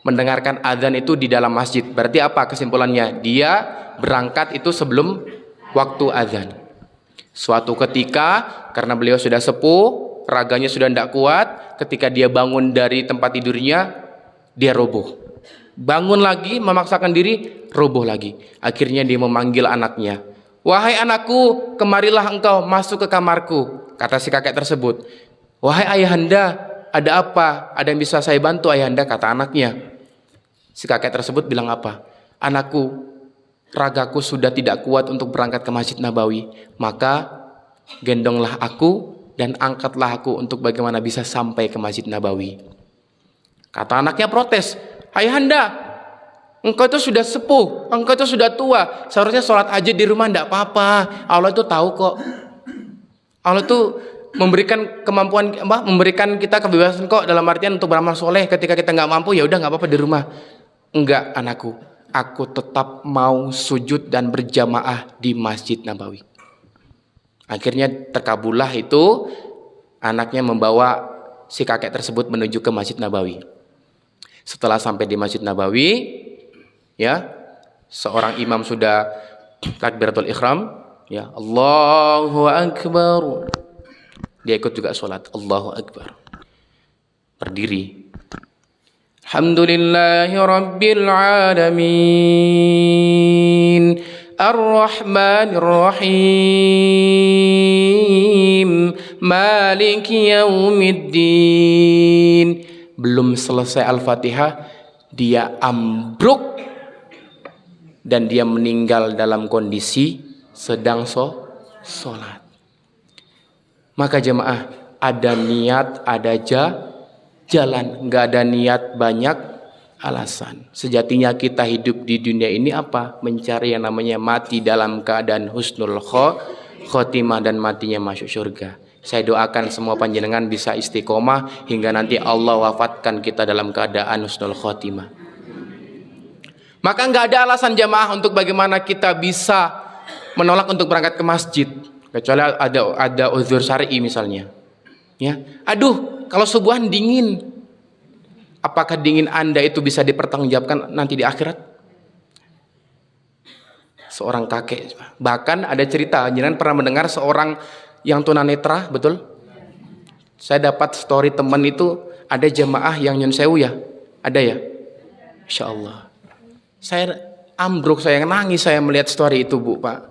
mendengarkan azan itu di dalam masjid. Berarti apa kesimpulannya? Dia berangkat itu sebelum waktu azan. Suatu ketika, karena beliau sudah sepuh, raganya sudah tidak kuat, ketika dia bangun dari tempat tidurnya, dia roboh. Bangun lagi, memaksakan diri, roboh lagi. Akhirnya dia memanggil anaknya. Wahai anakku, kemarilah engkau masuk ke kamarku. Kata si kakek tersebut. Wahai ayahanda, ada apa? Ada yang bisa saya bantu ayahanda? Kata anaknya. Si kakek tersebut bilang apa? Anakku, ragaku sudah tidak kuat untuk berangkat ke Masjid Nabawi. Maka gendonglah aku dan angkatlah aku untuk bagaimana bisa sampai ke Masjid Nabawi. Kata anaknya protes. Ayahanda, engkau itu sudah sepuh, engkau itu sudah tua, seharusnya sholat aja di rumah, tidak apa-apa. Allah itu tahu kok. Allah itu memberikan kemampuan, memberikan kita kebebasan kok, dalam artian untuk beramal soleh. Ketika kita nggak mampu, ya udah nggak apa-apa di rumah. Enggak anakku, aku tetap mau sujud dan berjamaah di Masjid Nabawi. Akhirnya terkabullah itu, anaknya membawa si kakek tersebut menuju ke Masjid Nabawi. Setelah sampai di Masjid Nabawi, ya, seorang imam sudah takbiratul ihram, ya, Allahu Akbar. Dia ikut juga sholat, Allahu Akbar. Berdiri. Alhamdulillahi Rabbil Alamin, Ar-Rahmanir Rahim, Maliki Yaumiddin. Belum selesai Al-Fatihah, dia ambruk dan dia meninggal dalam kondisi sedang sholat. Maka jemaah, ada niat, ada jalan. Nggak ada niat, banyak alasan. Sejatinya kita hidup di dunia ini apa? Mencari yang namanya mati dalam keadaan husnul khotimah dan matinya masuk surga. Saya doakan semua panjenengan bisa istiqomah hingga nanti Allah wafatkan kita dalam keadaan husnul khotimah. Maka nggak ada alasan jamaah untuk bagaimana kita bisa menolak untuk berangkat ke masjid, kecuali ada uzur syar'i misalnya. Ya, aduh, kalau subuhan dingin, apakah dingin Anda itu bisa dipertanggungjawabkan nanti di akhirat? Seorang kakek, bahkan ada cerita, jangan pernah mendengar seorang yang tunanetra, betul? Saya dapat story teman itu, ada jamaah yang nyun sewu ya, ada ya, Insya Allah. Saya ambruk, saya nangis, saya melihat story itu Bu, Pak.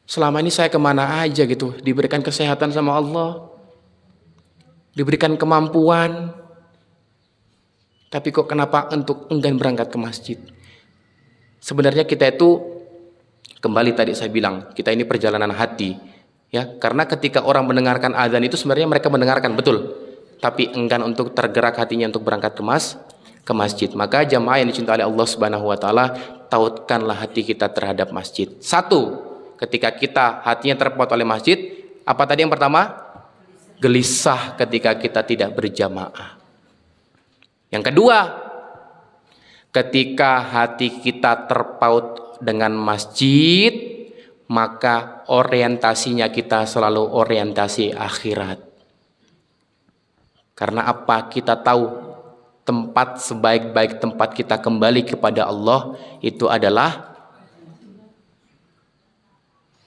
Selama ini saya kemana aja gitu, diberikan kesehatan sama Allah, diberikan kemampuan, tapi kok kenapa untuk enggan berangkat ke masjid? Sebenarnya kita itu, kembali tadi saya bilang, kita ini perjalanan hati. Ya, karena ketika orang mendengarkan azan itu sebenarnya mereka mendengarkan betul, tapi enggan untuk tergerak hatinya untuk berangkat ke masjid. Maka jamaah yang dicintai oleh Allah Subhanahu wa taala, tautkanlah hati kita terhadap masjid. Satu, ketika kita hatinya terpaut oleh masjid, apa tadi yang pertama? Gelisah ketika kita tidak berjamaah. Yang kedua, ketika hati kita terpaut dengan masjid, maka orientasinya kita selalu orientasi akhirat. Karena apa? Kita tahu tempat sebaik-baik tempat kita kembali kepada Allah itu adalah,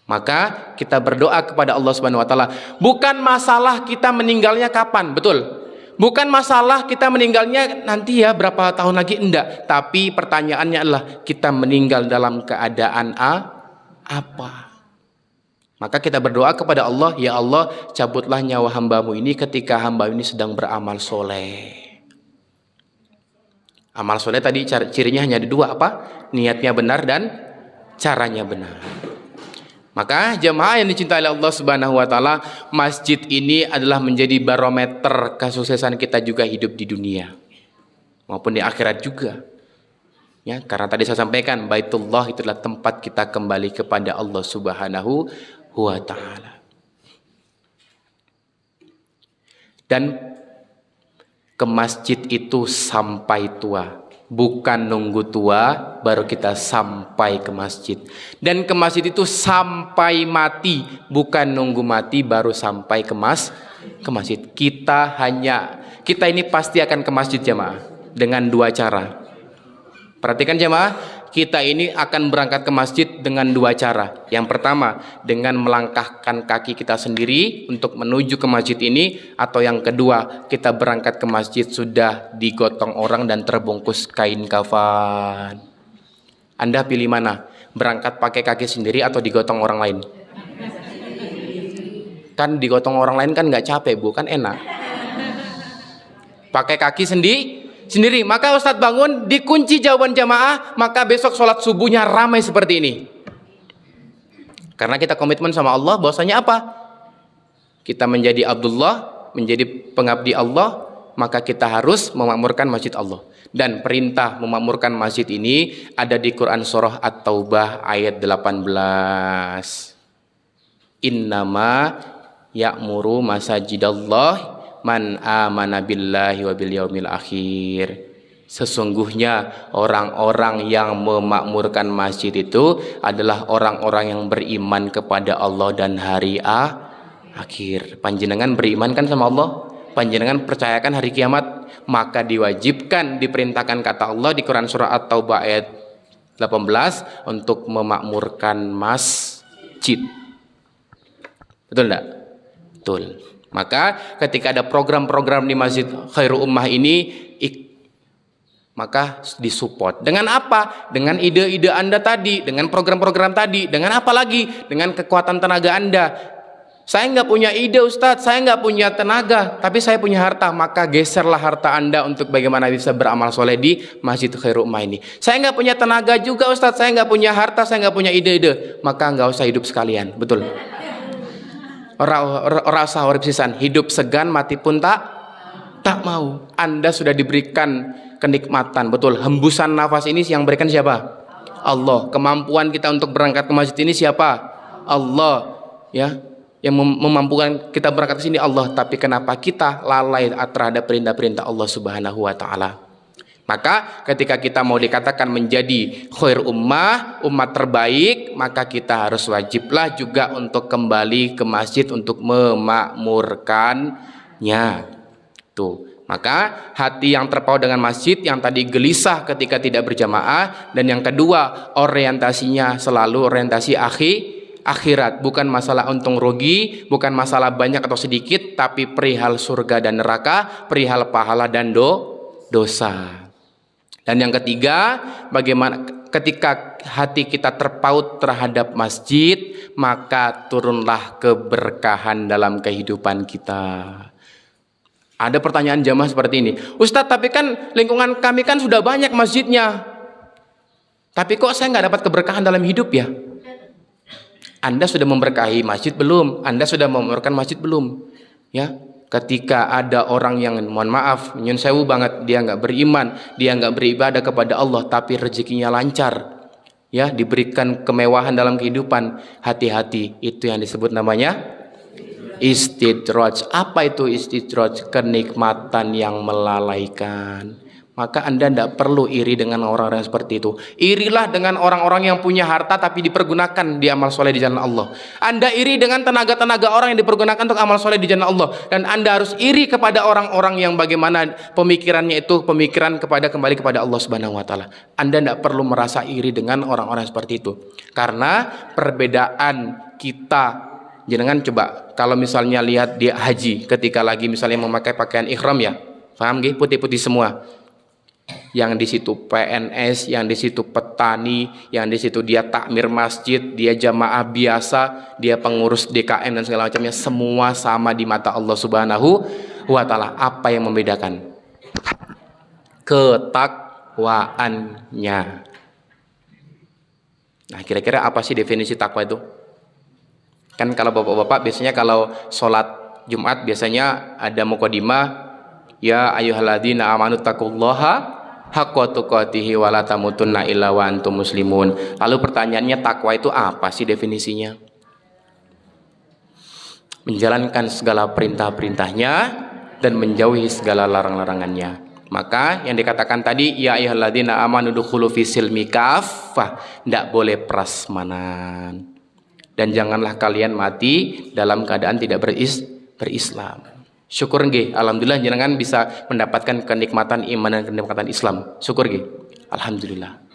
maka kita berdoa kepada Allah Subhanahu wa taala. Bukan masalah kita meninggalnya kapan, betul. Bukan masalah kita meninggalnya nanti ya berapa tahun lagi, enggak. Tapi pertanyaannya adalah kita meninggal dalam keadaan apa? Maka kita berdoa kepada Allah, ya Allah, cabutlah nyawa hamba-Mu ini ketika hamba ini sedang beramal soleh. Amal soleh tadi cirinya hanya ada dua, apa? Niatnya benar dan caranya benar. Maka jemaah yang dicintai oleh Allah Subhanahu wa taala, masjid ini adalah menjadi barometer kesuksesan kita juga hidup di dunia maupun di akhirat juga. Ya, karena tadi saya sampaikan Baitullah itulah tempat kita kembali kepada Allah Subhanahu wa taala. Dan ke masjid itu sampai tua, bukan nunggu tua baru kita sampai ke masjid. Dan ke masjid itu sampai mati, bukan nunggu mati baru sampai ke masjid. Kita ini pasti akan ke masjid jemaah dengan dua cara. Perhatikan jemaah, kita ini akan berangkat ke masjid dengan dua cara. Yang pertama, dengan melangkahkan kaki kita sendiri untuk menuju ke masjid ini. Atau yang kedua, kita berangkat ke masjid sudah digotong orang dan terbungkus kain kafan. Anda pilih mana? Berangkat pakai kaki sendiri atau digotong orang lain? Kan digotong orang lain kan nggak capek Bu, kan enak. Pakai kaki sendiri. Maka Ustadz bangun dikunci jawaban jamaah, maka besok sholat subuhnya ramai seperti ini. Karena kita komitmen sama Allah bahwasanya apa? Kita menjadi Abdullah, menjadi pengabdi Allah, maka kita harus memakmurkan masjid Allah. Dan perintah memakmurkan masjid ini ada di Quran surah At-Taubah ayat 18. Innama ya'muru masajidallah man amana billahi wa bil yaumil akhir. Sesungguhnya orang-orang yang memakmurkan masjid itu adalah orang-orang yang beriman kepada Allah dan hari akhir. Panjenengan beriman kan sama Allah? Panjenengan percayakan hari kiamat? Maka diwajibkan, diperintahkan kata Allah di Quran surah At-Taubah ayat 18 untuk memakmurkan masjid. Betul enggak? Betul. Maka ketika ada program-program di Masjid Khairul Ummah ini, maka disupport. Dengan apa? Dengan ide-ide Anda tadi, dengan program-program tadi, dengan apa lagi? Dengan kekuatan tenaga Anda. Saya nggak punya ide Ustadz, saya nggak punya tenaga, tapi saya punya harta. Maka geserlah harta Anda untuk bagaimana bisa beramal soleh di Masjid Khairul Ummah ini. Saya nggak punya tenaga juga Ustadz, saya nggak punya harta, saya nggak punya ide-ide. Maka nggak usah hidup sekalian, betul? Rasa urip sisan, hidup segan mati pun tak mau. Anda sudah diberikan kenikmatan, betul. Hembusan nafas ini yang berikan siapa? Allah. Kemampuan kita untuk berangkat ke masjid ini siapa? Allah. Ya. yang memampukan kita berangkat ke sini Allah, tapi kenapa kita lalai terhadap perintah-perintah Allah Subhanahu wa taala? Maka ketika kita mau dikatakan menjadi khair ummah, umat terbaik, maka kita harus wajiblah juga untuk kembali ke masjid untuk memakmurkannya. Tuh. Maka hati yang terpaut dengan masjid, yang tadi gelisah ketika tidak berjamaah, dan yang kedua orientasinya selalu orientasi akhirat, bukan masalah untung rugi, bukan masalah banyak atau sedikit, tapi perihal surga dan neraka, perihal pahala dan dosa. Dan yang ketiga, bagaimana ketika hati kita terpaut terhadap masjid, maka turunlah keberkahan dalam kehidupan kita. Ada pertanyaan jamaah seperti ini, Ustadz, tapi kan lingkungan kami kan sudah banyak masjidnya, tapi kok saya nggak dapat keberkahan dalam hidup ya? Anda sudah memberkahi masjid belum? Anda sudah memakmurkan masjid belum? Ya, ketika ada orang yang mohon maaf, nyun sewu banget, dia nggak beriman, dia nggak beribadah kepada Allah, tapi rezekinya lancar, ya, diberikan kemewahan dalam kehidupan, hati-hati, itu yang disebut namanya istidraj. Apa itu istidraj? Kenikmatan yang melalaikan. Maka Anda tidak perlu iri dengan orang-orang seperti itu. Irilah dengan orang-orang yang punya harta tapi dipergunakan di amal soleh di jalan Allah. Anda iri dengan tenaga-tenaga orang yang dipergunakan untuk amal soleh di jalan Allah. Dan Anda harus iri kepada orang-orang yang bagaimana pemikirannya itu pemikiran kembali kepada Allah Subhanahu wa taala. Anda tidak perlu merasa iri dengan orang-orang seperti itu. Karena perbedaan kita, jenengan coba kalau misalnya lihat dia haji ketika lagi misalnya memakai pakaian ihram, ya paham nggih, putih-putih semua, yang di situ PNS, yang di situ petani, yang di situ dia takmir masjid, dia jamaah biasa, dia pengurus DKM dan segala macamnya, semua sama di mata Allah Subhanahu wa taala. Apa yang membedakan? Ketakwaannya. Nah, kira-kira apa sih definisi takwa itu? Kan kalau bapak-bapak biasanya kalau sholat Jumat biasanya ada muqaddimah, ya ayyuhalladzina amanu taqullaha haqqa tuqatih wa la tamutunna illa wa antum muslimun. Lalu pertanyaannya, takwa itu apa sih definisinya? Menjalankan segala perintah-perintahnya dan menjauhi segala larang-larangannya. Maka yang dikatakan tadi, ya ayyuhalladzina amanu dukhulu fisilmi kaffah, tidak boleh prasmanan. Dan janganlah kalian mati dalam keadaan tidak berislam. Syukur nggih, alhamdulillah jenengan bisa mendapatkan kenikmatan iman dan kenikmatan Islam. Syukur nggih, alhamdulillah.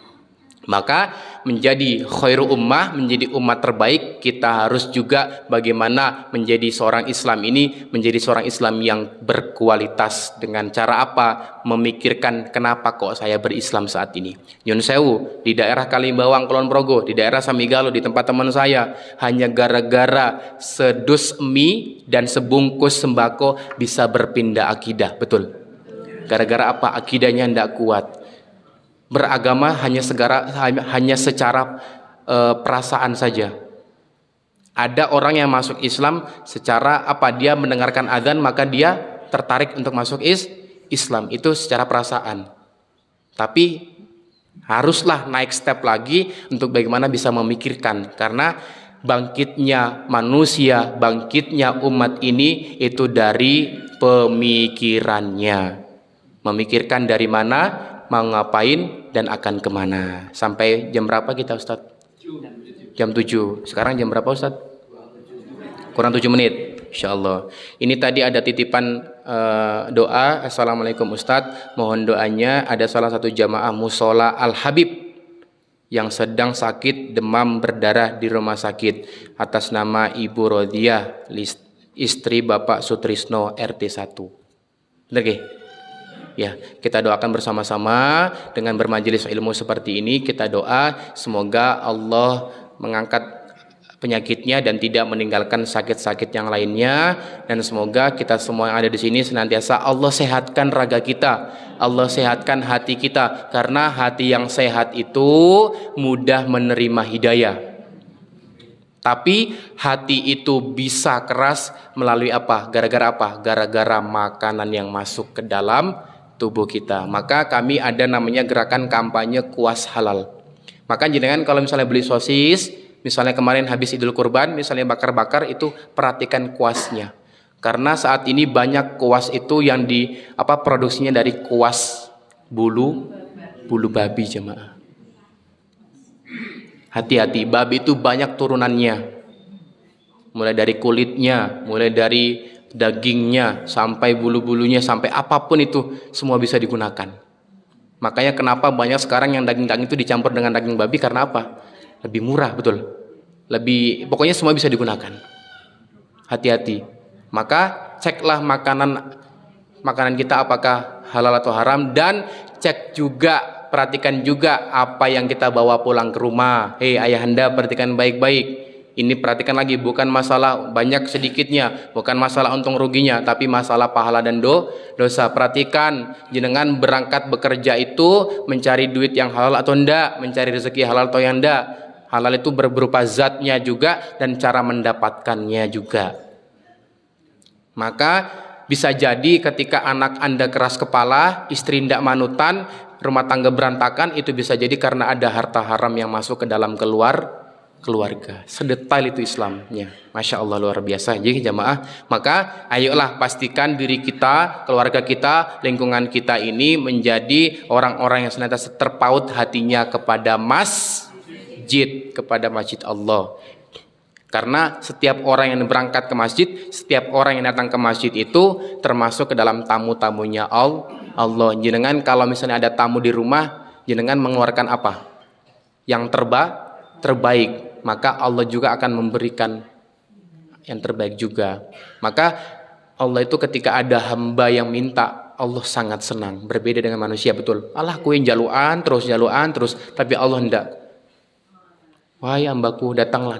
Maka menjadi khairu ummah, menjadi umat terbaik, kita harus juga bagaimana menjadi seorang Islam ini, menjadi seorang Islam yang berkualitas. Dengan cara apa? Memikirkan kenapa kok saya berislam saat ini. Nyun sewu, di daerah Kalimbawang, Kulon Progo, di daerah Samigalo, di tempat teman saya, hanya gara-gara sedus mie dan sebungkus sembako bisa berpindah akidah. Betul. Gara-gara apa? Akidahnya tidak kuat. Beragama hanya secara perasaan saja. Ada orang yang masuk Islam secara apa? Dia mendengarkan azan maka dia tertarik untuk masuk Islam, itu secara perasaan. Tapi haruslah naik step lagi untuk bagaimana bisa memikirkan, karena bangkitnya manusia, bangkitnya umat ini itu dari pemikirannya. Memikirkan dari mana, mau ngapain, dan akan kemana. Sampai jam berapa kita, Ustadz? Jam 7. Sekarang jam berapa, Ustadz? Kurang 7 menit. Insyaallah. Ini tadi ada titipan doa. Assalamualaikum Ustadz, mohon doanya, ada salah satu jamaah musola Al-Habib yang sedang sakit demam berdarah di rumah sakit, atas nama Ibu Rodiah, istri Bapak Sutrisno, RT 1. Benar nggih? Ya, kita doakan bersama-sama dengan bermajelis ilmu seperti ini. Kita doa semoga Allah mengangkat penyakitnya dan tidak meninggalkan sakit-sakit yang lainnya, dan semoga kita semua yang ada di sini senantiasa Allah sehatkan raga kita, Allah sehatkan hati kita, karena hati yang sehat itu mudah menerima hidayah. Tapi hati itu bisa keras melalui apa? Gara-gara apa? Gara-gara makanan yang masuk ke dalam tubuh kita. Maka kami ada namanya gerakan kampanye kuas halal. Maka jenengan kalau misalnya beli sosis, Misalnya kemarin habis Idul Kurban, misalnya bakar-bakar itu perhatikan kuasnya. Karena saat ini banyak kuas itu yang produksinya dari kuas bulu babi jemaah. Hati-hati, babi itu banyak turunannya. Mulai dari kulitnya, mulai dari dagingnya, sampai bulu-bulunya, sampai apapun itu semua bisa digunakan. Makanya kenapa banyak sekarang yang daging-daging itu dicampur dengan daging babi, karena apa? Lebih murah, betul. Pokoknya semua bisa digunakan. Hati-hati. Maka ceklah makanan kita apakah halal atau haram, dan cek juga, perhatikan juga apa yang kita bawa pulang ke rumah. Hei ayahanda, perhatikan baik-baik. Ini perhatikan lagi, bukan masalah banyak sedikitnya, bukan masalah untung ruginya, tapi masalah pahala dan dosa. Perhatikan, jenengan berangkat bekerja itu mencari duit yang halal atau enggak, mencari rezeki halal atau yang enggak. Halal itu berupa zatnya juga dan cara mendapatkannya juga. Maka bisa jadi ketika anak Anda keras kepala, istri tidak manutan, rumah tangga berantakan, itu bisa jadi karena ada harta haram yang masuk ke dalam keluarga. Sedetail itu Islamnya. Masya Allah, luar biasa. Jadi jamaah, maka ayolah pastikan diri kita, keluarga kita, lingkungan kita ini menjadi orang-orang yang senantiasa terpaut hatinya kepada masjid, kepada masjid Allah. Karena setiap orang yang berangkat ke masjid, setiap orang yang datang ke masjid itu termasuk ke dalam tamu-tamunya Allah. Jenengan kalau misalnya ada tamu di rumah, jenengan mengeluarkan apa? Yang terbaik. Maka Allah juga akan memberikan yang terbaik juga. Maka Allah itu ketika ada hamba yang minta, Allah sangat senang. Berbeda dengan manusia, betul. Allah kuin jaluan terus, tapi Allah hendak. Wahai hambaku, datanglah.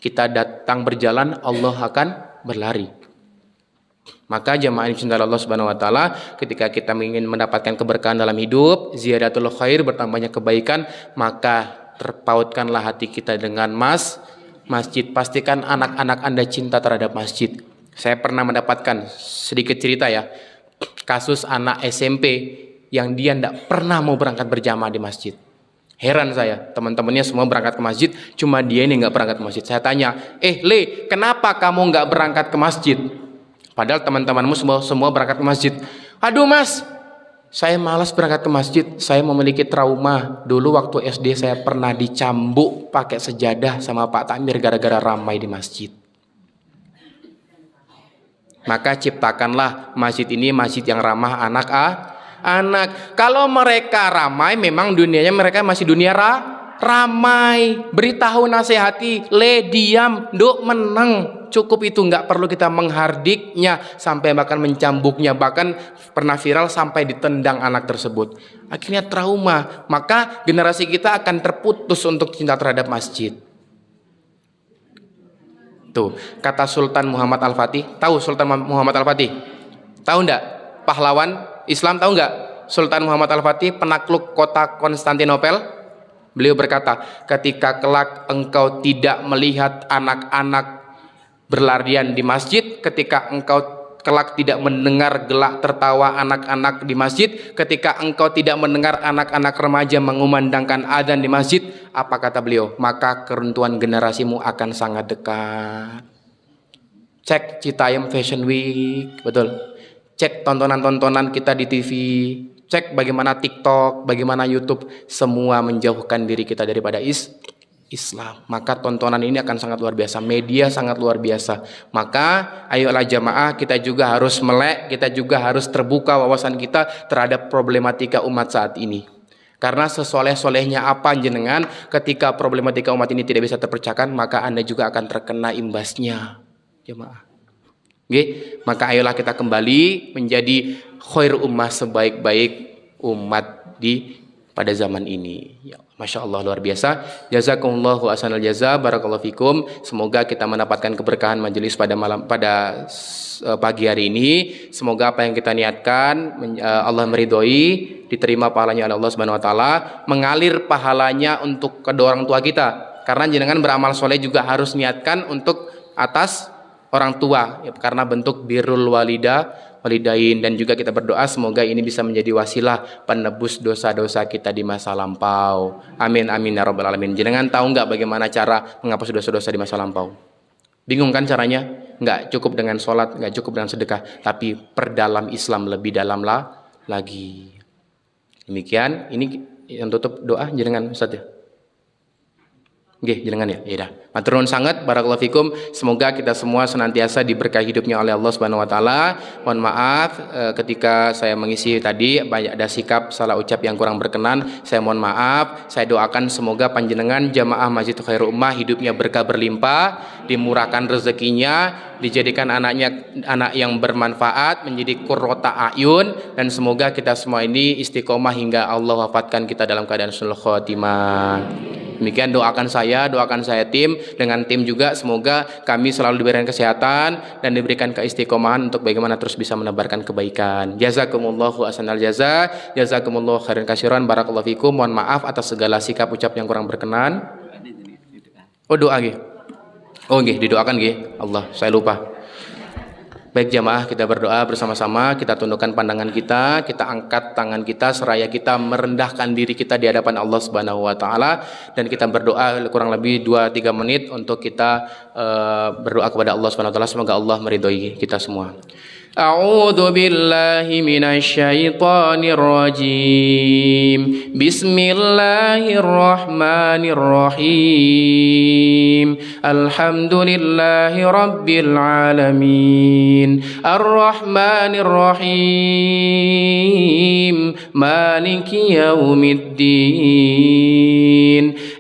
Kita datang berjalan, Allah akan berlari. Maka jamaah dicintai Allah Subhanahu wa taala, ketika kita ingin mendapatkan keberkahan dalam hidup, ziyadatul khair, bertambahnya kebaikan, maka terpautkanlah hati kita dengan masjid. Pastikan anak-anak Anda cinta terhadap masjid. Saya pernah mendapatkan sedikit cerita ya, kasus anak SMP yang dia tidak pernah mau berangkat berjamaah di masjid. Heran saya, teman-temannya semua berangkat ke masjid, cuma dia ini nggak berangkat ke masjid. Saya tanya, Le, kenapa kamu nggak berangkat ke masjid? Padahal teman-temanmu semua berangkat ke masjid. Aduh mas, saya malas berangkat ke masjid. Saya memiliki trauma. Dulu waktu SD saya pernah dicambuk pakai sejadah sama Pak Takmir gara-gara ramai di masjid. Maka ciptakanlah masjid ini masjid yang ramah anak. Kalau mereka ramai, memang dunianya mereka masih dunia ramai. Beritahu, nasihati, Le, diam, Duk, menang. Cukup itu, nggak perlu kita menghardiknya sampai bahkan mencambuknya, bahkan pernah viral sampai ditendang anak tersebut. Akhirnya trauma. Maka generasi kita akan terputus untuk cinta terhadap masjid. Tuh, kata Sultan Muhammad Al-Fatih. Tahu Sultan Muhammad Al-Fatih? Tahu enggak? Pahlawan Islam, tahu enggak? Sultan Muhammad Al-Fatih penakluk kota Konstantinopel. Beliau berkata, ketika kelak engkau tidak melihat anak-anak berlarian di masjid, ketika engkau kelak tidak mendengar gelak tertawa anak-anak di masjid, ketika engkau tidak mendengar anak-anak remaja mengumandangkan adzan di masjid, apa kata beliau? Maka keruntuhan generasimu akan sangat dekat. Cek Citayam Fashion Week, betul. Cek tontonan-tontonan kita di TV, cek bagaimana TikTok, bagaimana YouTube, semua menjauhkan diri kita daripada Islam. Maka tontonan ini akan sangat luar biasa, media sangat luar biasa. Maka ayolah jamaah, kita juga harus melek, kita juga harus terbuka wawasan kita terhadap problematika umat saat ini. Karena sesoleh-solehnya apa jenengan, ketika problematika umat ini tidak bisa terpecahkan, maka Anda juga akan terkena imbasnya, jemaah. Oke, maka ayolah kita kembali menjadi khair ummah, sebaik-baik umat pada zaman ini. Ya, Masya Allah, luar biasa. Jazakumullahu ahsanal jaza, barakallahu fikum. Semoga kita mendapatkan keberkahan majelis pada pagi hari ini. Semoga apa yang kita niatkan Allah meridhoi, diterima pahalanya oleh Allah Subhanahu wa taala, mengalir pahalanya untuk kedua orang tua kita. Karena jenengan beramal soleh juga harus niatkan untuk atas orang tua ya, karena bentuk birrul walidain, dan juga kita berdoa semoga ini bisa menjadi wasilah penebus dosa-dosa kita di masa lampau. Amin amin ya rabbal alamin. Jenengan tahu nggak bagaimana cara menghapus dosa-dosa di masa lampau? Bingung kan caranya? Nggak cukup dengan sholat, nggak cukup dengan sedekah, tapi perdalam Islam lebih dalam lagi. Demikian, ini yang tutup doa jenengan Ustaz ya. Oke, jenengan ya. Ya dah. Matur nuwun sangat, barakallahu fikum. Semoga kita semua senantiasa diberkahi hidupnya oleh Allah Subhanahu wa taala. Mohon maaf ketika saya mengisi tadi banyak ada sikap salah ucap yang kurang berkenan. Saya mohon maaf. Saya doakan semoga panjenengan jamaah Masjid Khairul Ummah hidupnya berkah berlimpah, dimurahkan rezekinya, dijadikan anak yang bermanfaat, menjadi qurrata ayun, dan semoga kita semua ini istiqomah hingga Allah wafatkan kita dalam keadaan husnul khotimah. Demikian doakan saya tim, dengan tim juga semoga kami selalu diberikan kesehatan dan diberikan keistiqomahan untuk bagaimana terus bisa menebarkan kebaikan. Jazakumullahu ahsanal jaza, jazakumullahu khairan katsiran, barakallahu fikum. Mohon maaf atas segala sikap ucap yang kurang berkenan. Oh, doa nggih. Oh nggih, didoakan nggih. Allah, saya lupa. Baik jamaah, kita berdoa bersama-sama, kita tundukkan pandangan kita angkat tangan kita seraya kita merendahkan diri kita di hadapan Allah Subhanahu wa taala, dan kita berdoa kurang lebih 2-3 menit untuk kita berdoa kepada Allah Subhanahu wa taala, semoga Allah meridhoi kita semua. A'udzu billahi minasy syaithanir rajim. Bismillahirrahmanirrahim. Alhamdulillahi rabbil alamin. Arrahmanir rahim. Maliki yaumiddin.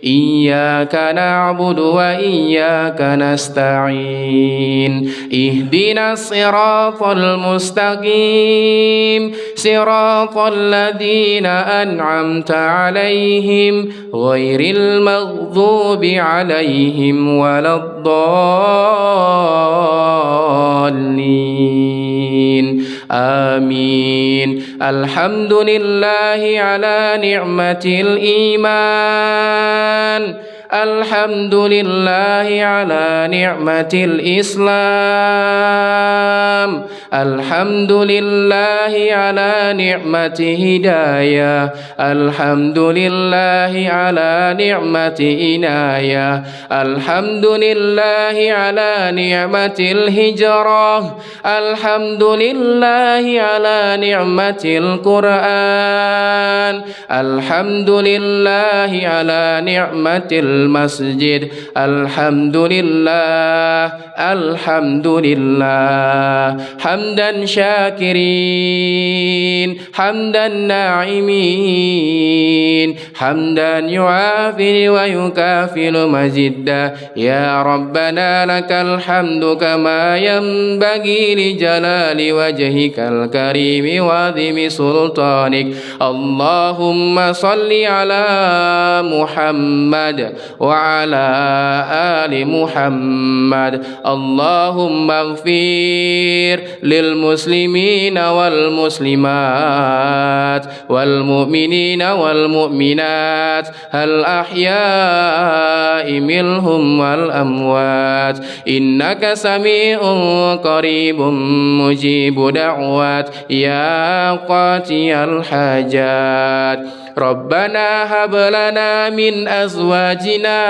Iyyaka na'budu wa iyyaka nasta'in. Ihdinas siratal المستقيم صراط الذين أنعمت عليهم غير المغضوب عليهم ولا الضالين آمين. الحمد لله على نعمة الإيمان. الحمد لله على نعمة الإسلام. الحمد لله على نعمة هداية. الحمد لله على نعمة إناية. الحمد لله على نعمة الهجرة. الحمد لله على نعمة القرآن. الحمد لله على نعمة المسجد. الحمد لله الحمد لله حمدا شاكرين حمدا ناعمين حمدا يعافي ويكافئ مجدا. يا ربنا لك الحمد كما ينبغي لجلال وجهك الكريم وعظيم سلطانك. اللهم صل على محمد وعلى آل محمد. اللهم اغفر للمسلمين والمسلمات والمؤمنين والمؤمنات الأحياء منهم والأموات إنك سميع قريب مجيب دعوات يا قاضي الحاجات. ربنا هب لنا من أزواجنا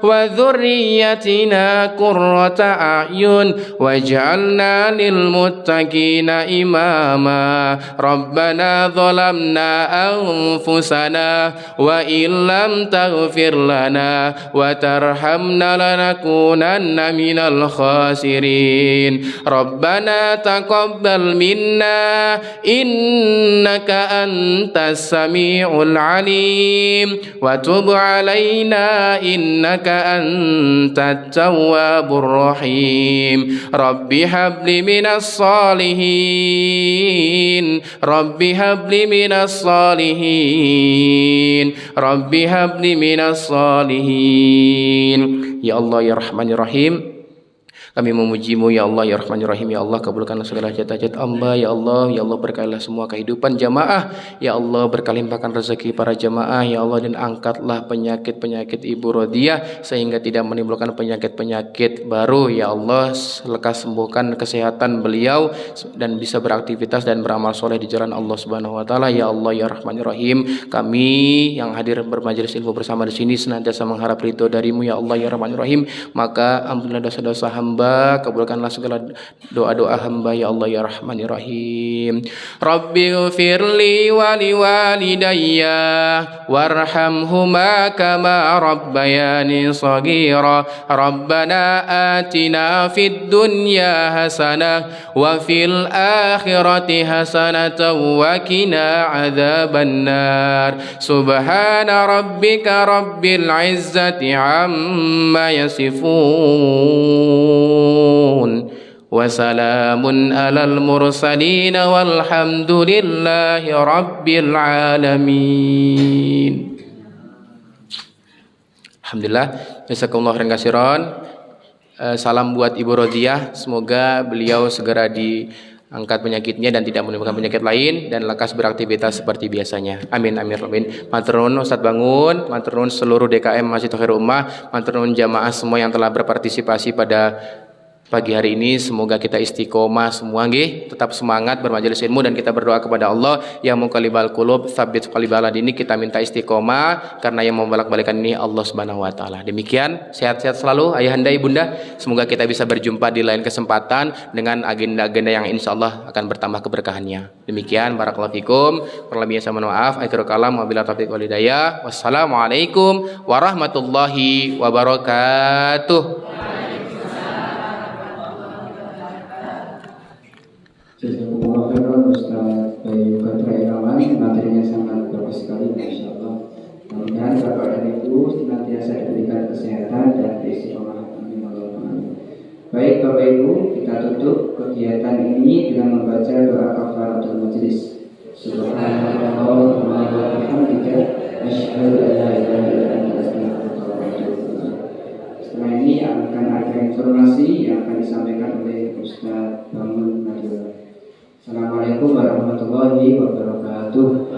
وذريتنا قرة أعين واجعلنا للمتقين إماما. ربنا ظلمنا أنفسنا وإن لم تغفر لنا وترحمنا لنكونن من الخاسرين. ربنا تقبل منا إنك أنت السميع العليم وتب علينا إنك أنت التواب الرحيم. رب هب لي من الصالحين. رب هب لي من الصالحين. رب هب لي من الصالحين. يا الله يا رحمن الرحيم. Kami memuji-Mu ya Allah ya Rahman ya Rahim. Ya Allah, kabulkanlah segala hajat-hajat hamba ya Allah. Ya Allah, berkailah semua kehidupan jamaah. Ya Allah, berkalimpahkan rezeki para jamaah ya Allah, dan angkatlah penyakit-penyakit Ibu Rodiah sehingga tidak menimbulkan penyakit-penyakit baru ya Allah. Lekas sembuhkan kesehatan beliau dan bisa beraktivitas dan beramal soleh di jalan Allah Subhanahu wa taala ya Allah ya Rahman ya Rahim. Kami yang hadir bermajelis ilmu bersama di sini senantiasa mengharap ridho dari-Mu ya Allah ya Rahman ya Rahim. Maka ampunilah dosa-dosa hamba, kabulkanlah segala doa-doa hamba ya Allah ya Rahman ya Rahim. Rabbi ghfirli wa liwalidayya warhamhuma kama rabbayani shaghira. Rabbana atina fid dunya hasanah wa fil akhirati hasanatan wa qina adzaban nar. Subhana rabbika rabbil izzati amma yasifun wa salamun alal mursalin walhamdulillahi rabbil alamin. Alhamdulillah, jazakumullah khairan katsiran. Salam buat Ibu Rodiah, semoga beliau segera diangkat penyakitnya dan tidak menimbulkan penyakit lain dan lekas beraktivitas seperti biasanya. Amin amin amin. Matur nuwun Ustadz Bangun, matur nuwun seluruh DKM Masjid Khairul Ummah, matur nuwun jamaah semua yang telah berpartisipasi pada pagi hari ini. Semoga kita istiqomah semua nggih, tetap semangat bermajelis ilmu dan kita berdoa kepada Allah yang muqallibal qulub tsabbit qalbana ini. Kita minta istiqomah karena yang membolak-balikan ini Allah Subhanahu wa taala. Demikian, sehat-sehat selalu ayahanda ibunda. Semoga kita bisa berjumpa di lain kesempatan dengan agenda-agenda yang insyaallah akan bertambah keberkahannya. Demikian, barakallahu fikum. Kurang lebihnya saya mohon maaf. Akhirul kalam wabillahi taufiq wal hidayah. Wassalamualaikum warahmatullahi wabarakatuh. Jazakumullah khairan Ustaz Bayu Badra Irawan, materinya sangat bagus sekali Masya Allah. Mudah-mudahan Bapak dan Ibu senantiasa diberikan kesehatan dan keistiqomahan. Amin Allahumma. Baik Bapak Ibu, kita tutup kegiatan ini dengan membaca doa kafaratul majelis. Subhanallah wa bihamdika asyhadu an la ilaha illa anta astaghfiruka wa atubu ilaik. Setelah ini akan ada informasi yang akan disampaikan oleh Ustaz Bangun Nadira. Assalamualaikum warahmatullahi wabarakatuh.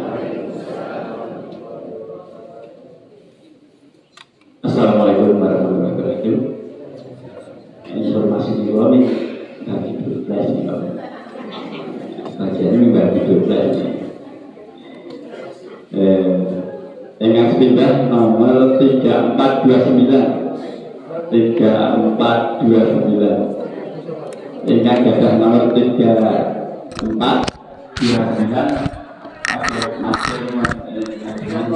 Assalamualaikum warahmatullahi wabarakatuh. Informasi di luar ini bagi 12 kajian ini bagi 12 dengan sepindah nomor 3429 dengan gadah nomor 3429 masing-masing dengan